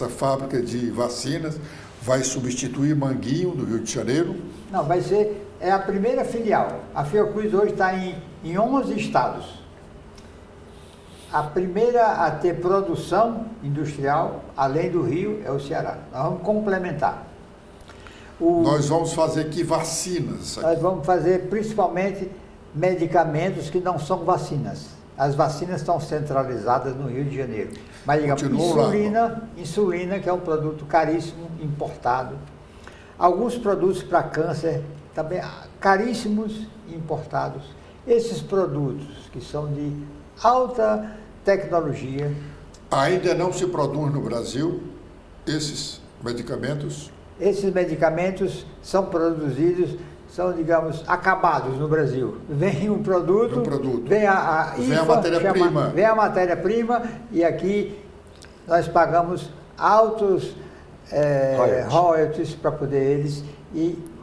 fábrica de vacinas vai substituir Manguinho, do Rio de Janeiro? Não, é a primeira filial. A Fiocruz hoje está em 11 estados. A primeira a ter produção industrial, além do Rio, é o Ceará. Nós vamos complementar. Nós vamos fazer que vacinas? Aqui? Nós vamos fazer principalmente medicamentos que não são vacinas. As vacinas estão centralizadas no Rio de Janeiro. Mas, digamos, insulina, que é um produto caríssimo, importado. Alguns produtos para câncer, também caríssimos, importados. Esses produtos que são de alta tecnologia. Ainda não se produz no Brasil esses medicamentos? Esses medicamentos são produzidos, são, digamos, acabados no Brasil. Vem um produto, vem a matéria-prima. Vem a matéria-prima e aqui nós pagamos altos royalties para poder eles,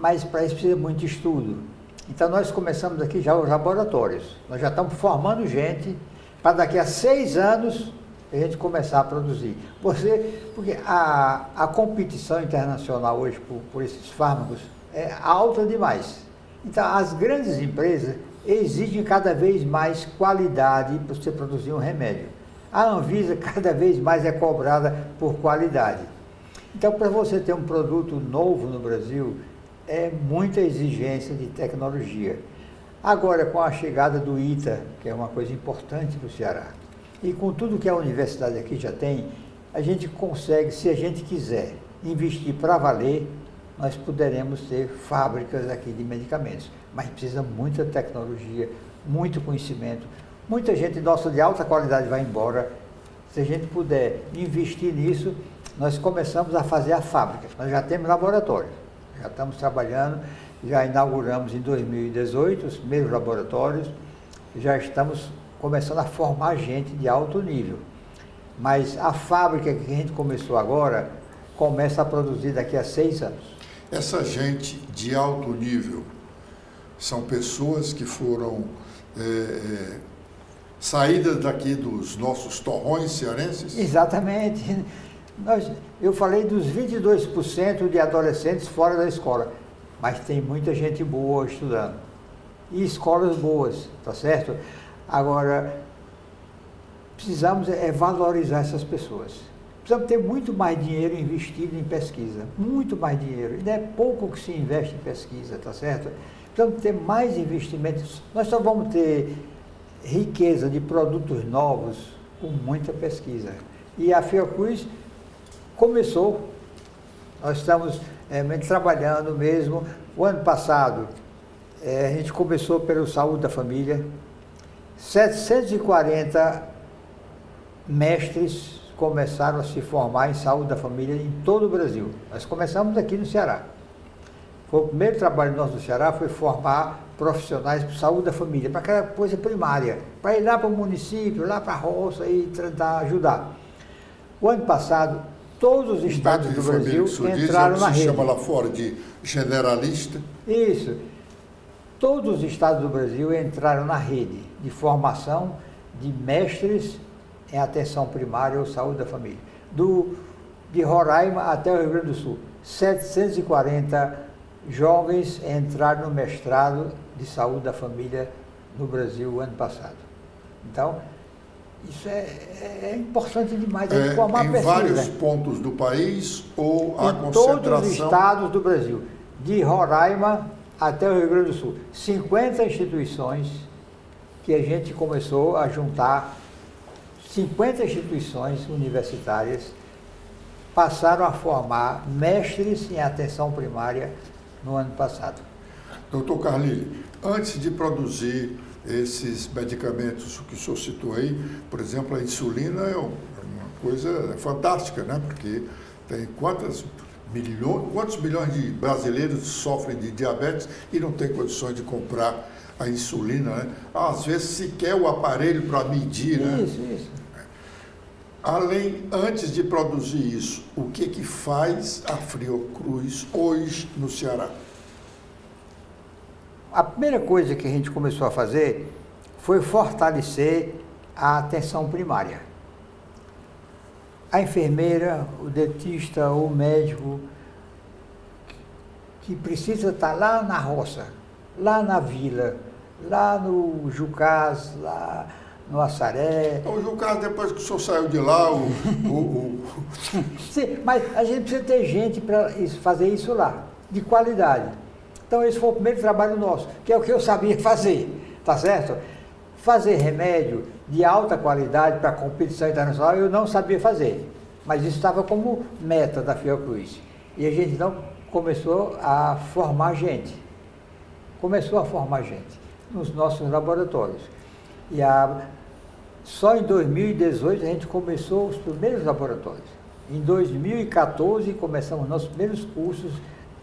mas para isso precisa muito estudo. Então nós começamos aqui já os laboratórios. Nós já estamos formando gente para daqui a 6 anos a gente começar a produzir. Porque a competição internacional hoje por esses fármacos é alta demais. Então, as grandes empresas exigem cada vez mais qualidade para você produzir um remédio. A Anvisa cada vez mais é cobrada por qualidade. Então, para você ter um produto novo no Brasil, é muita exigência de tecnologia. Agora, com a chegada do ITA, que é uma coisa importante para o Ceará, e com tudo que a universidade aqui já tem, a gente consegue, se a gente quiser, investir para valer, nós poderemos ter fábricas aqui de medicamentos. Mas precisa muita tecnologia, muito conhecimento. Muita gente nossa de alta qualidade vai embora. Se a gente puder investir nisso, nós começamos a fazer a fábrica. Nós já temos laboratório, já estamos trabalhando, já inauguramos em 2018 os primeiros laboratórios, já estamos começando a formar gente de alto nível. Mas a fábrica que a gente começou agora, começa a produzir daqui a 6 anos. Essa gente de alto nível são pessoas que foram saídas daqui dos nossos torrões cearenses? Exatamente. Eu falei dos 22% de adolescentes fora da escola, mas tem muita gente boa estudando. E escolas boas, tá certo? Agora, precisamos valorizar essas pessoas. Precisamos ter muito mais dinheiro investido em pesquisa, muito mais dinheiro. E não é pouco que se investe em pesquisa, tá certo? Precisamos ter mais investimentos. Nós só vamos ter riqueza de produtos novos com muita pesquisa. E a Fiocruz começou, nós estamos trabalhando mesmo. O ano passado, a gente começou pelo Saúde da Família, 740 mestres começaram a se formar em saúde da família em todo o Brasil. Nós começamos aqui no Ceará. O primeiro trabalho nosso no Ceará foi formar profissionais para saúde da família, para aquela coisa primária, para ir lá para o município, lá para a roça e tentar ajudar. O ano passado, todos os estados do Brasil entraram na rede. Chama lá fora de generalista? Isso. Todos os estados do Brasil entraram na rede de formação de mestres em atenção primária ou saúde da família. De Roraima até o Rio Grande do Sul, 740 jovens entraram no mestrado de saúde da família no Brasil ano passado. Então, isso é importante demais, a gente formar em pesquisa. Vários pontos do país ou a em concentração? Todos os estados do Brasil, de Roraima até o Rio Grande do Sul. 50 instituições que a gente começou a juntar, 50 instituições universitárias passaram a formar mestres em atenção primária no ano passado. Doutor Carlile, antes de produzir esses medicamentos que o senhor citou aí, por exemplo, a insulina é uma coisa fantástica, né? Porque tem quantos milhões de brasileiros sofrem de diabetes e não têm condições de comprar a insulina, né? Às vezes se quer o aparelho para medir, né? Isso. Antes de produzir isso, o que faz a Fiocruz hoje no Ceará? A primeira coisa que a gente começou a fazer foi fortalecer a atenção primária. A enfermeira, o dentista, o médico, que precisa estar lá na roça, lá na vila, lá no Jucás, lá no Assaré. O Jucás, depois que o senhor saiu de lá, Sim, mas a gente precisa ter gente para fazer isso lá, de qualidade. Então esse foi o primeiro trabalho nosso, que é o que eu sabia fazer, tá certo? Fazer remédio de alta qualidade para competição internacional eu não sabia fazer, mas isso estava como meta da Fiocruz. E a gente então começou a formar gente, nos nossos laboratórios. E só em 2018 a gente começou os primeiros laboratórios. Em 2014 começamos nossos primeiros cursos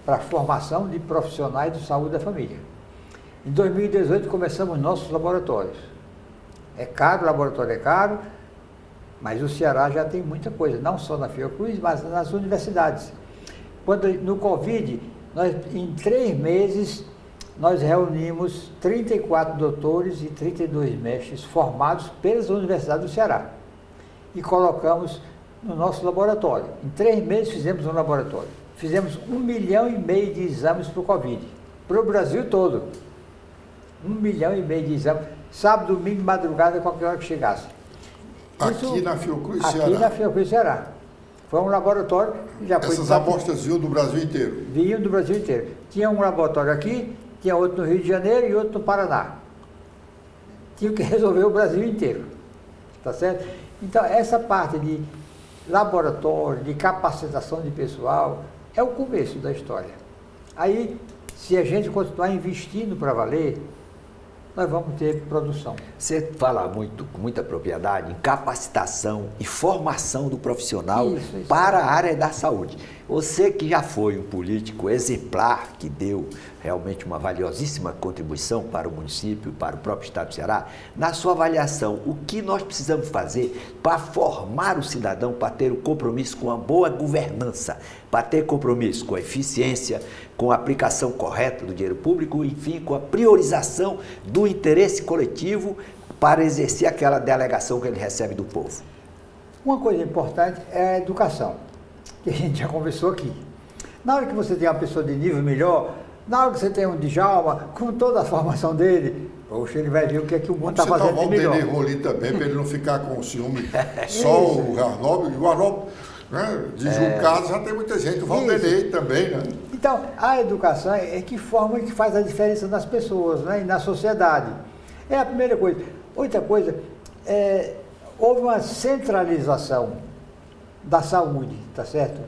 para a formação de profissionais de saúde da família. Em 2018 começamos nossos laboratórios. É caro, o laboratório é caro, mas o Ceará já tem muita coisa, não só na Fiocruz, mas nas universidades. No Covid, em 3 meses, nós reunimos 34 doutores e 32 mestres formados pelas universidades do Ceará e colocamos no nosso laboratório. Em 3 meses fizemos um laboratório. Fizemos 1,5 milhão de exames para o Covid, para o Brasil todo. 1,5 milhão de exames, sábado, domingo, madrugada, qualquer hora que chegasse. Aqui na Fiocruz Ceará? Aqui na Fiocruz Ceará. Foi um laboratório que já foi... Essas amostras vinham do Brasil inteiro? Vinham do Brasil inteiro. Tinha um laboratório aqui, tinha outro no Rio de Janeiro e outro no Paraná. Tinha que resolver o Brasil inteiro. Tá certo? Então, essa parte de laboratório, de capacitação de pessoal, é o começo da história. Aí, se a gente continuar investindo para valer, nós vamos ter produção. Você fala com muita propriedade em capacitação e formação do profissional isso. para a área da saúde. Você que já foi um político exemplar, que deu realmente uma valiosíssima contribuição para o município, para o próprio estado do Ceará, na sua avaliação, o que nós precisamos fazer para formar o cidadão, para ter o compromisso com a boa governança, para ter compromisso com a eficiência, com a aplicação correta do dinheiro público, enfim, com a priorização do interesse coletivo para exercer aquela delegação que ele recebe do povo? Uma coisa importante é a educação, que a gente já conversou aqui. Na hora que você tem uma pessoa de nível melhor, na hora que você tem um Djalma, com toda a formação dele, poxa, ele vai ver o que é que o mundo está fazendo de melhor. Você tomar o Rolim também, para ele não ficar com ciúme só o Arnaldo. O Arnaldo, né, de Jucás já tem muita gente, o Valdenei também, né? Então, a educação é que forma e que faz a diferença nas pessoas, né, e na sociedade. É a primeira coisa. Outra coisa, houve uma centralização da saúde, tá certo?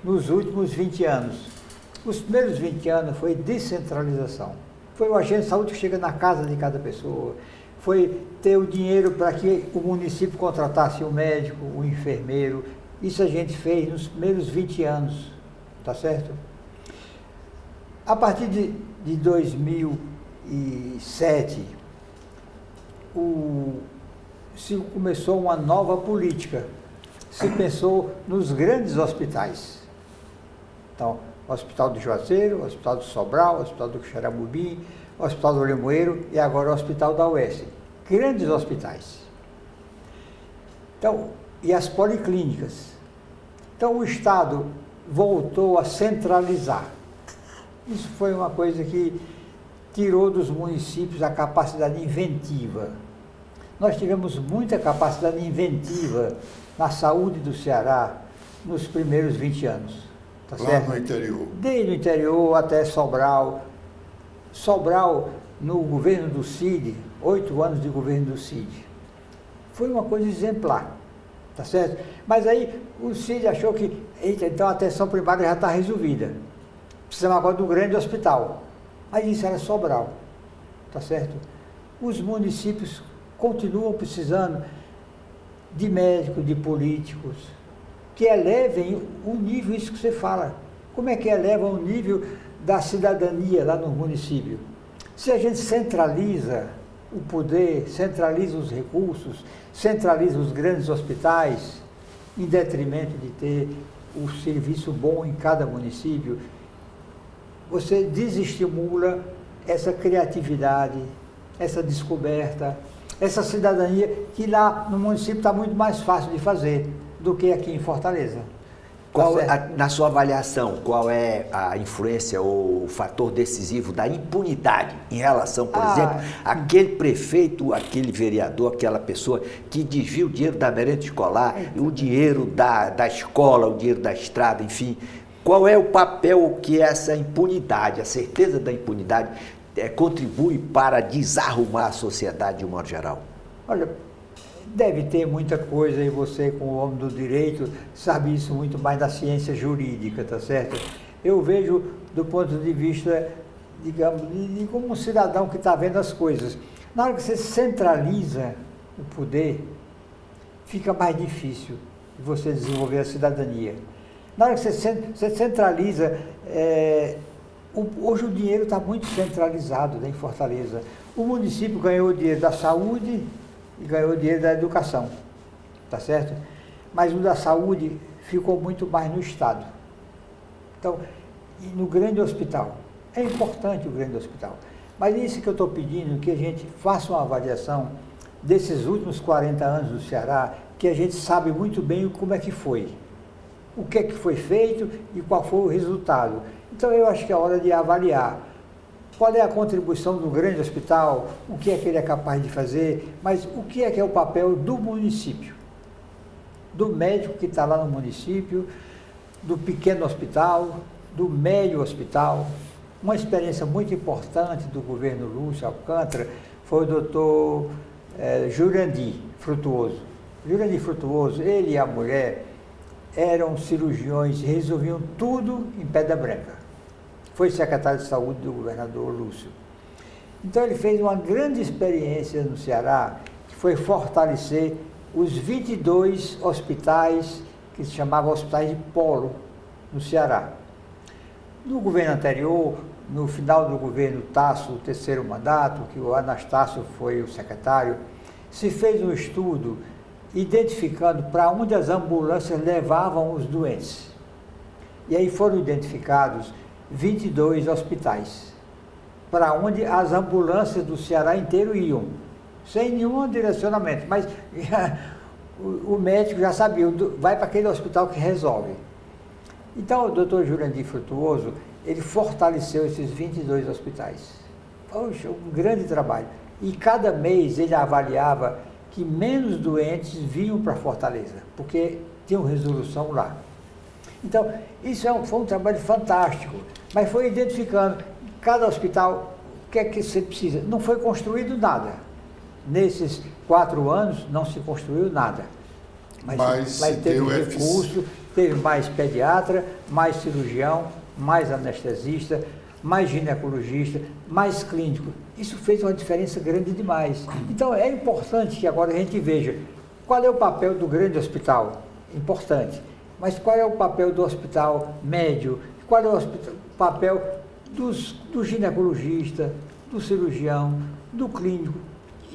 Nos últimos 20 anos. Os primeiros 20 anos foi descentralização. Foi o agente de saúde que chega na casa de cada pessoa. Foi ter o dinheiro para que o município contratasse o médico, o enfermeiro. Isso a gente fez nos primeiros 20 anos, tá certo? A partir de 2007, se começou uma nova política. Se pensou nos grandes hospitais. Então, o Hospital do Juazeiro, o Hospital do Sobral, o Hospital do Xaramubim, o Hospital do Limoeiro e agora o Hospital da UES. Grandes hospitais. Então, e as policlínicas. Então, o Estado voltou a centralizar. Isso foi uma coisa que tirou dos municípios a capacidade inventiva. Nós tivemos muita capacidade inventiva na saúde do Ceará nos primeiros 20 anos. Tá lá certo? No interior. Desde o interior até Sobral. Sobral, no governo do Cid, 8 anos de governo do Cid. Foi uma coisa exemplar, tá certo? Mas aí o Cid achou que, então a atenção primária já está resolvida. Precisamos agora do grande hospital. Mas isso era Sobral, tá certo? Os municípios continuam precisando de médicos, de políticos, que elevem o nível, isso que você fala. Como é que eleva o nível da cidadania lá no município? Se a gente centraliza o poder, centraliza os recursos, centraliza os grandes hospitais, em detrimento de ter o serviço bom em cada município, você desestimula essa criatividade, essa descoberta, essa cidadania que lá no município está muito mais fácil de fazer do que aqui em Fortaleza. Na sua avaliação, qual é a influência ou o fator decisivo da impunidade em relação, por exemplo, aquele prefeito, aquele vereador, aquela pessoa que desvia o dinheiro da merenda escolar, o dinheiro da escola, o dinheiro da estrada, enfim. Qual é o papel que essa impunidade, a certeza da impunidade, contribui para desarrumar a sociedade de um modo geral? Olha, deve ter muita coisa, e você, como homem do direito, sabe isso muito mais da ciência jurídica, tá certo? Eu vejo do ponto de vista, digamos, de como um cidadão que está vendo as coisas. Na hora que você centraliza o poder, fica mais difícil você desenvolver a cidadania. Na hora que você centraliza, hoje o dinheiro está muito centralizado, né, em Fortaleza. O município ganhou o dinheiro da saúde e ganhou o dinheiro da educação, tá certo? Mas o da saúde ficou muito mais no Estado. Então, e no grande hospital, é importante o grande hospital, mas isso que eu estou pedindo, que a gente faça uma avaliação desses últimos 40 anos do Ceará, que a gente sabe muito bem como é que foi, o que é que foi feito e qual foi o resultado. Então, eu acho que é hora de avaliar qual é a contribuição do grande hospital, o que é que ele é capaz de fazer, mas o que é o papel do município, do médico que está lá no município, do pequeno hospital, do médio hospital. Uma experiência muito importante do governo Lúcio Alcântara foi o doutor Jurandir Frutuoso. Jurandir Frutuoso, ele e a mulher eram cirurgiões, resolviam tudo em Pedra Branca. Foi secretário de saúde do governador Lúcio. Então ele fez uma grande experiência no Ceará, que foi fortalecer os 22 hospitais, que se chamavam hospitais de polo, no Ceará. No governo anterior, no final do governo Tasso, o terceiro mandato, que o Anastácio foi o secretário, se fez um estudo identificando para onde as ambulâncias levavam os doentes. E aí foram identificados 22 hospitais, para onde as ambulâncias do Ceará inteiro iam, sem nenhum direcionamento, mas o médico já sabia, vai para aquele hospital que resolve. Então o doutor Jurandir Frutuoso, ele fortaleceu esses 22 hospitais. Poxa, um grande trabalho. E cada mês ele avaliava que menos doentes vinham para Fortaleza, porque tinham resolução lá. Então, isso foi um trabalho fantástico, mas foi identificando cada hospital, o que é que você precisa. Não foi construído nada. Nesses 4 anos, não se construiu nada. Mas teve recurso, teve mais pediatra, mais cirurgião, mais anestesista, mais ginecologista, mais clínico. Isso fez uma diferença grande demais. Então, é importante que agora a gente veja qual é o papel do grande hospital. Importante. Mas qual é o papel do hospital médio? Qual é o papel do ginecologista, do cirurgião, do clínico?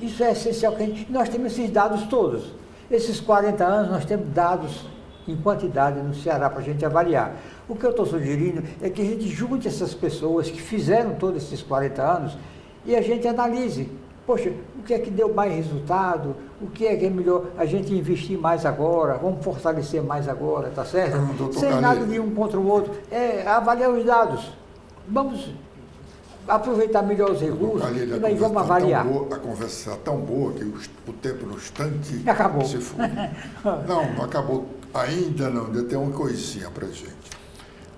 Isso é essencial. Nós temos esses dados todos. Esses 40 anos nós temos dados em quantidade no Ceará para a gente avaliar. O que eu estou sugerindo é que a gente junte essas pessoas que fizeram todos esses 40 anos e a gente analise. Poxa, o que é que deu mais resultado? O que é melhor a gente investir mais agora? Vamos fortalecer mais agora, tá certo? Sem nada de um contra o outro. É avaliar os dados. Vamos aproveitar melhor os recursos e daí vamos avaliar. A conversa está tão boa que o tempo no instante acabou. Se foi. Não acabou ainda não, ainda tem uma coisinha para gente.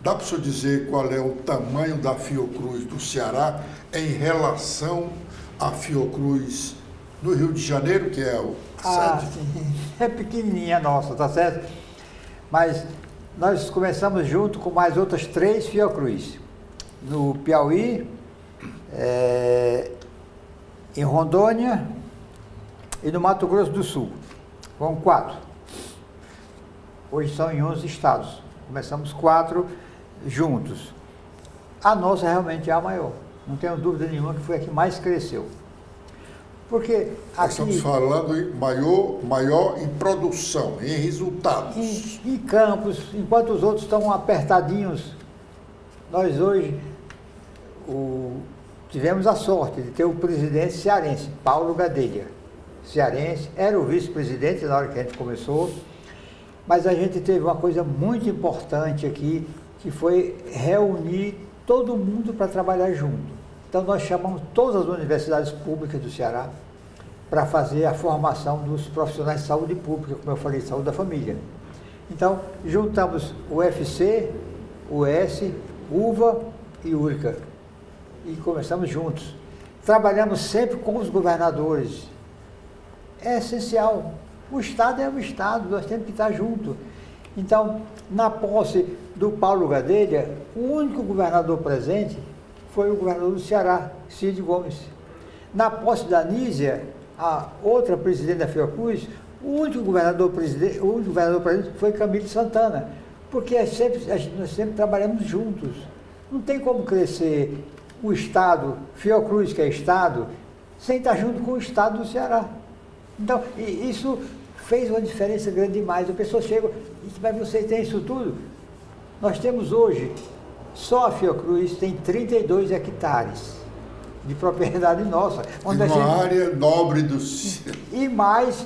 Dá para o senhor dizer qual é o tamanho da Fiocruz do Ceará em relação a Fiocruz no Rio de Janeiro, que é o sede? Sim. É pequenininha a nossa, tá certo? Mas nós começamos junto com mais outras 3 Fiocruz. No Piauí, em Rondônia e no Mato Grosso do Sul. Foram 4. Hoje são em 11 estados. Começamos 4 juntos. A nossa realmente é a maior. Não tenho dúvida nenhuma que foi a que mais cresceu. Porque Nós estamos falando em maior em produção, em resultados. em campos, enquanto os outros estão apertadinhos, nós hoje tivemos a sorte de ter o presidente cearense, Paulo Gadelha. Cearense, era o vice-presidente na hora que a gente começou, mas a gente teve uma coisa muito importante aqui, que foi reunir todo mundo para trabalhar junto. Então nós chamamos todas as universidades públicas do Ceará para fazer a formação dos profissionais de saúde pública, como eu falei, saúde da família. Então juntamos o UFC, o S, UVA e URCA e começamos juntos. Trabalhamos sempre com os governadores. É essencial. O Estado é o Estado, nós temos que estar juntos. Então, na posse do Paulo Gadelha, o único governador presente foi o governador do Ceará, Cid Gomes. Na posse da Anísia, a outra presidente da Fiocruz, o único governador presente foi Camilo Santana, porque nós sempre trabalhamos juntos. Não tem como crescer o Estado, Fiocruz, que é Estado, sem estar junto com o Estado do Ceará. Então, isso fez uma diferença grande demais. A pessoa chega e diz, mas você tem isso tudo? Nós temos hoje, só a Fiocruz tem 32 hectares de propriedade nossa. Onde uma área nobre do e mais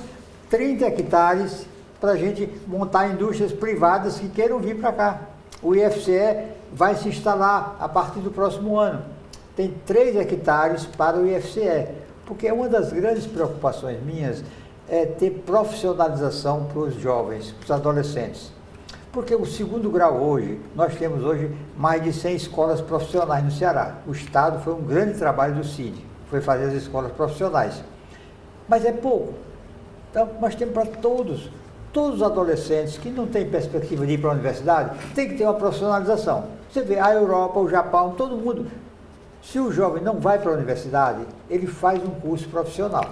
30 hectares para a gente montar indústrias privadas que queiram vir para cá. O IFCE vai se instalar a partir do próximo ano. Tem 3 hectares para o IFCE, porque uma das grandes preocupações minhas é ter profissionalização para os jovens, para os adolescentes. Porque o segundo grau hoje, nós temos hoje mais de 100 escolas profissionais no Ceará. O Estado foi um grande trabalho do CID, foi fazer as escolas profissionais. Mas é pouco. Então, nós temos para todos os adolescentes que não têm perspectiva de ir para a universidade, tem que ter uma profissionalização. Você vê a Europa, o Japão, todo mundo. Se o jovem não vai para a universidade, ele faz um curso profissional.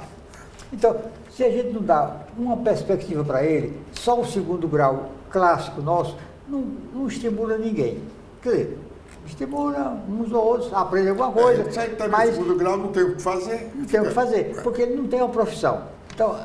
Então, se a gente não dá uma perspectiva para ele, só o segundo grau clássico nosso não estimula ninguém. Quer dizer, estimula uns ou outros, aprende alguma coisa, mas o segundo grau não tem o que fazer. Não tem o que fazer, porque ele não tem uma profissão. Então,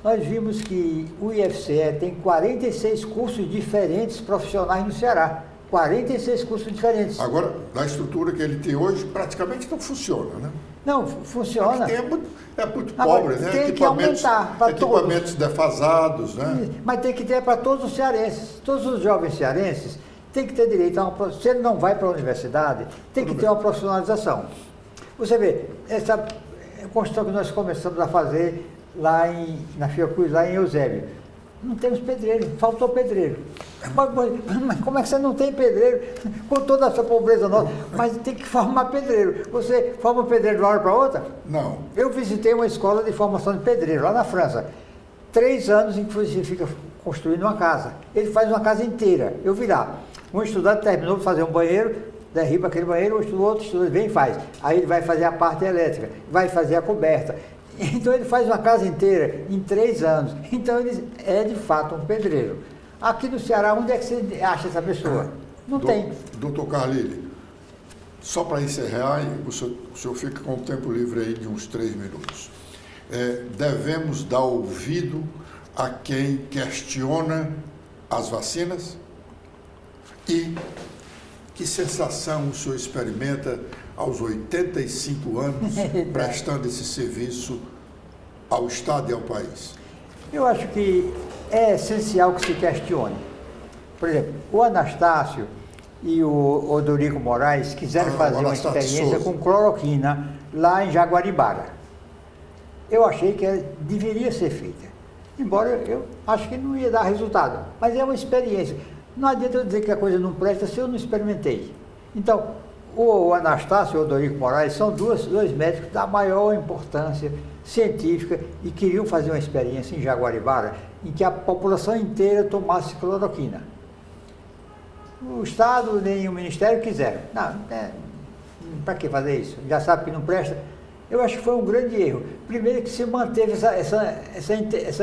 nós vimos que o IFCE tem 46 cursos diferentes profissionais no Ceará. 46 cursos diferentes. Agora, na estrutura que ele tem hoje, praticamente não funciona, né? Não, funciona. É muito pobre, né? Tem que aumentar para todos. Equipamentos defasados, né? Mas tem que ter para todos os cearenses. Todos os jovens cearenses têm que ter direito a uma... Se ele não vai para a universidade, tem que ter uma profissionalização. Você vê, essa construção que nós começamos a fazer lá na Fiocruz, lá em Eusébio. Não temos pedreiro, faltou pedreiro. Mas como é que você não tem pedreiro com toda essa pobreza nossa? Mas tem que formar pedreiro. Você forma pedreiro de uma hora para outra? Não. Eu visitei uma escola de formação de pedreiro lá na França. 3 anos em que você fica construindo uma casa. Ele faz uma casa inteira. Eu vi lá. Um estudante terminou de fazer um banheiro, derriba aquele banheiro, outro estudante vem e faz. Aí ele vai fazer a parte elétrica, vai fazer a coberta. Então ele faz uma casa inteira em 3 anos. Então ele é de fato um pedreiro. Aqui no Ceará, onde é que você acha essa pessoa? Não tem. Doutor Carlile, só para encerrar, o senhor fica com o tempo livre aí de uns 3 minutos. Devemos dar ouvido a quem questiona as vacinas? E que sensação o senhor experimenta aos 85 anos, prestando esse serviço ao Estado e ao país? Eu acho que é essencial que se questione. Por exemplo, o Anastácio e o Odorico Moraes quiseram fazer uma experiência com cloroquina lá em Jaguaribara. Eu achei que deveria ser feita, embora eu acho que não ia dar resultado, mas é uma experiência. Não adianta eu dizer que a coisa não presta se eu não experimentei. Então, o Anastácio e o Odorico Moraes são dois médicos da maior importância científica e queriam fazer uma experiência em Jaguaribara em que a população inteira tomasse cloroquina. O Estado nem o Ministério quiseram. Não, para que fazer isso? Já sabe que não presta. Eu acho que foi um grande erro. Primeiro que se manteve essa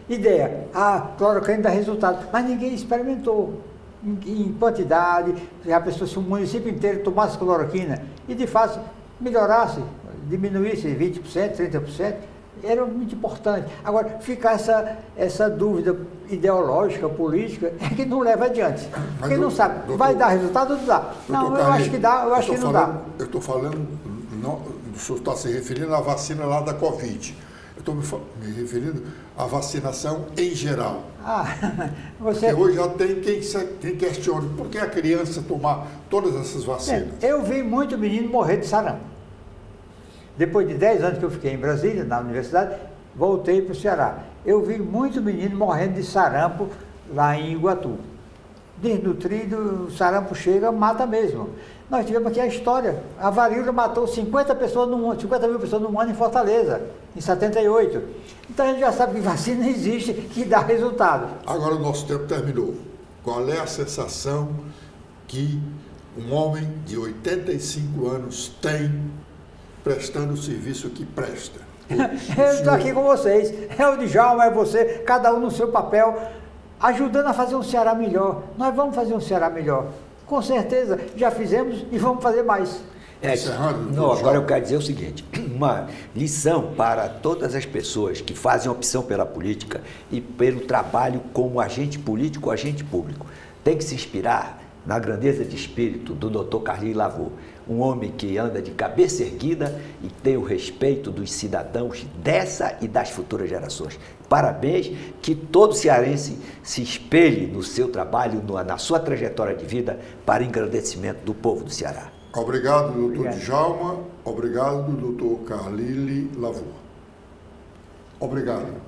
ideia. A cloroquina dá resultado, mas ninguém experimentou. em quantidade, a pessoa, se o município inteiro tomasse cloroquina e de fato melhorasse, diminuísse 20%, 30%, era muito importante. Agora, fica essa dúvida ideológica, política, é que não leva adiante. Quem não sabe, doutor, vai dar resultado ou não dá? Não, eu acho que dá, eu acho que não dá. Eu estou falando, o senhor está se referindo à vacina lá da Covid. Eu estou me referindo à vacinação em geral. Você... Porque hoje já tem quem questione por que a criança tomar todas essas vacinas. Eu vi muito menino morrer de sarampo. Depois de 10 anos que eu fiquei em Brasília, na universidade, voltei para o Ceará. Eu vi muito menino morrendo de sarampo lá em Iguatu. Desnutrido, o sarampo chega, mata mesmo. Nós tivemos aqui a história. A varíola matou 50 mil pessoas num ano em Fortaleza, em 78. Então a gente já sabe que vacina existe, que dá resultado. Agora o nosso tempo terminou. Qual é a sensação que um homem de 85 anos tem prestando o serviço que presta? Eu estou aqui com vocês. É o Djalma, é você, cada um no seu papel, ajudando a fazer um Ceará melhor. Nós vamos fazer um Ceará melhor. Com certeza, já fizemos e vamos fazer mais. Agora eu quero dizer o seguinte, uma lição para todas as pessoas que fazem opção pela política e pelo trabalho como agente político ou agente público. Tem que se inspirar na grandeza de espírito do Dr. Carli Lavô, um homem que anda de cabeça erguida e tem o respeito dos cidadãos dessa e das futuras gerações. Parabéns, que todo cearense se espelhe no seu trabalho, na sua trajetória de vida para engrandecimento do povo do Ceará. Obrigado, doutor Djalma. Obrigado, doutor Carli Lavô. Obrigado.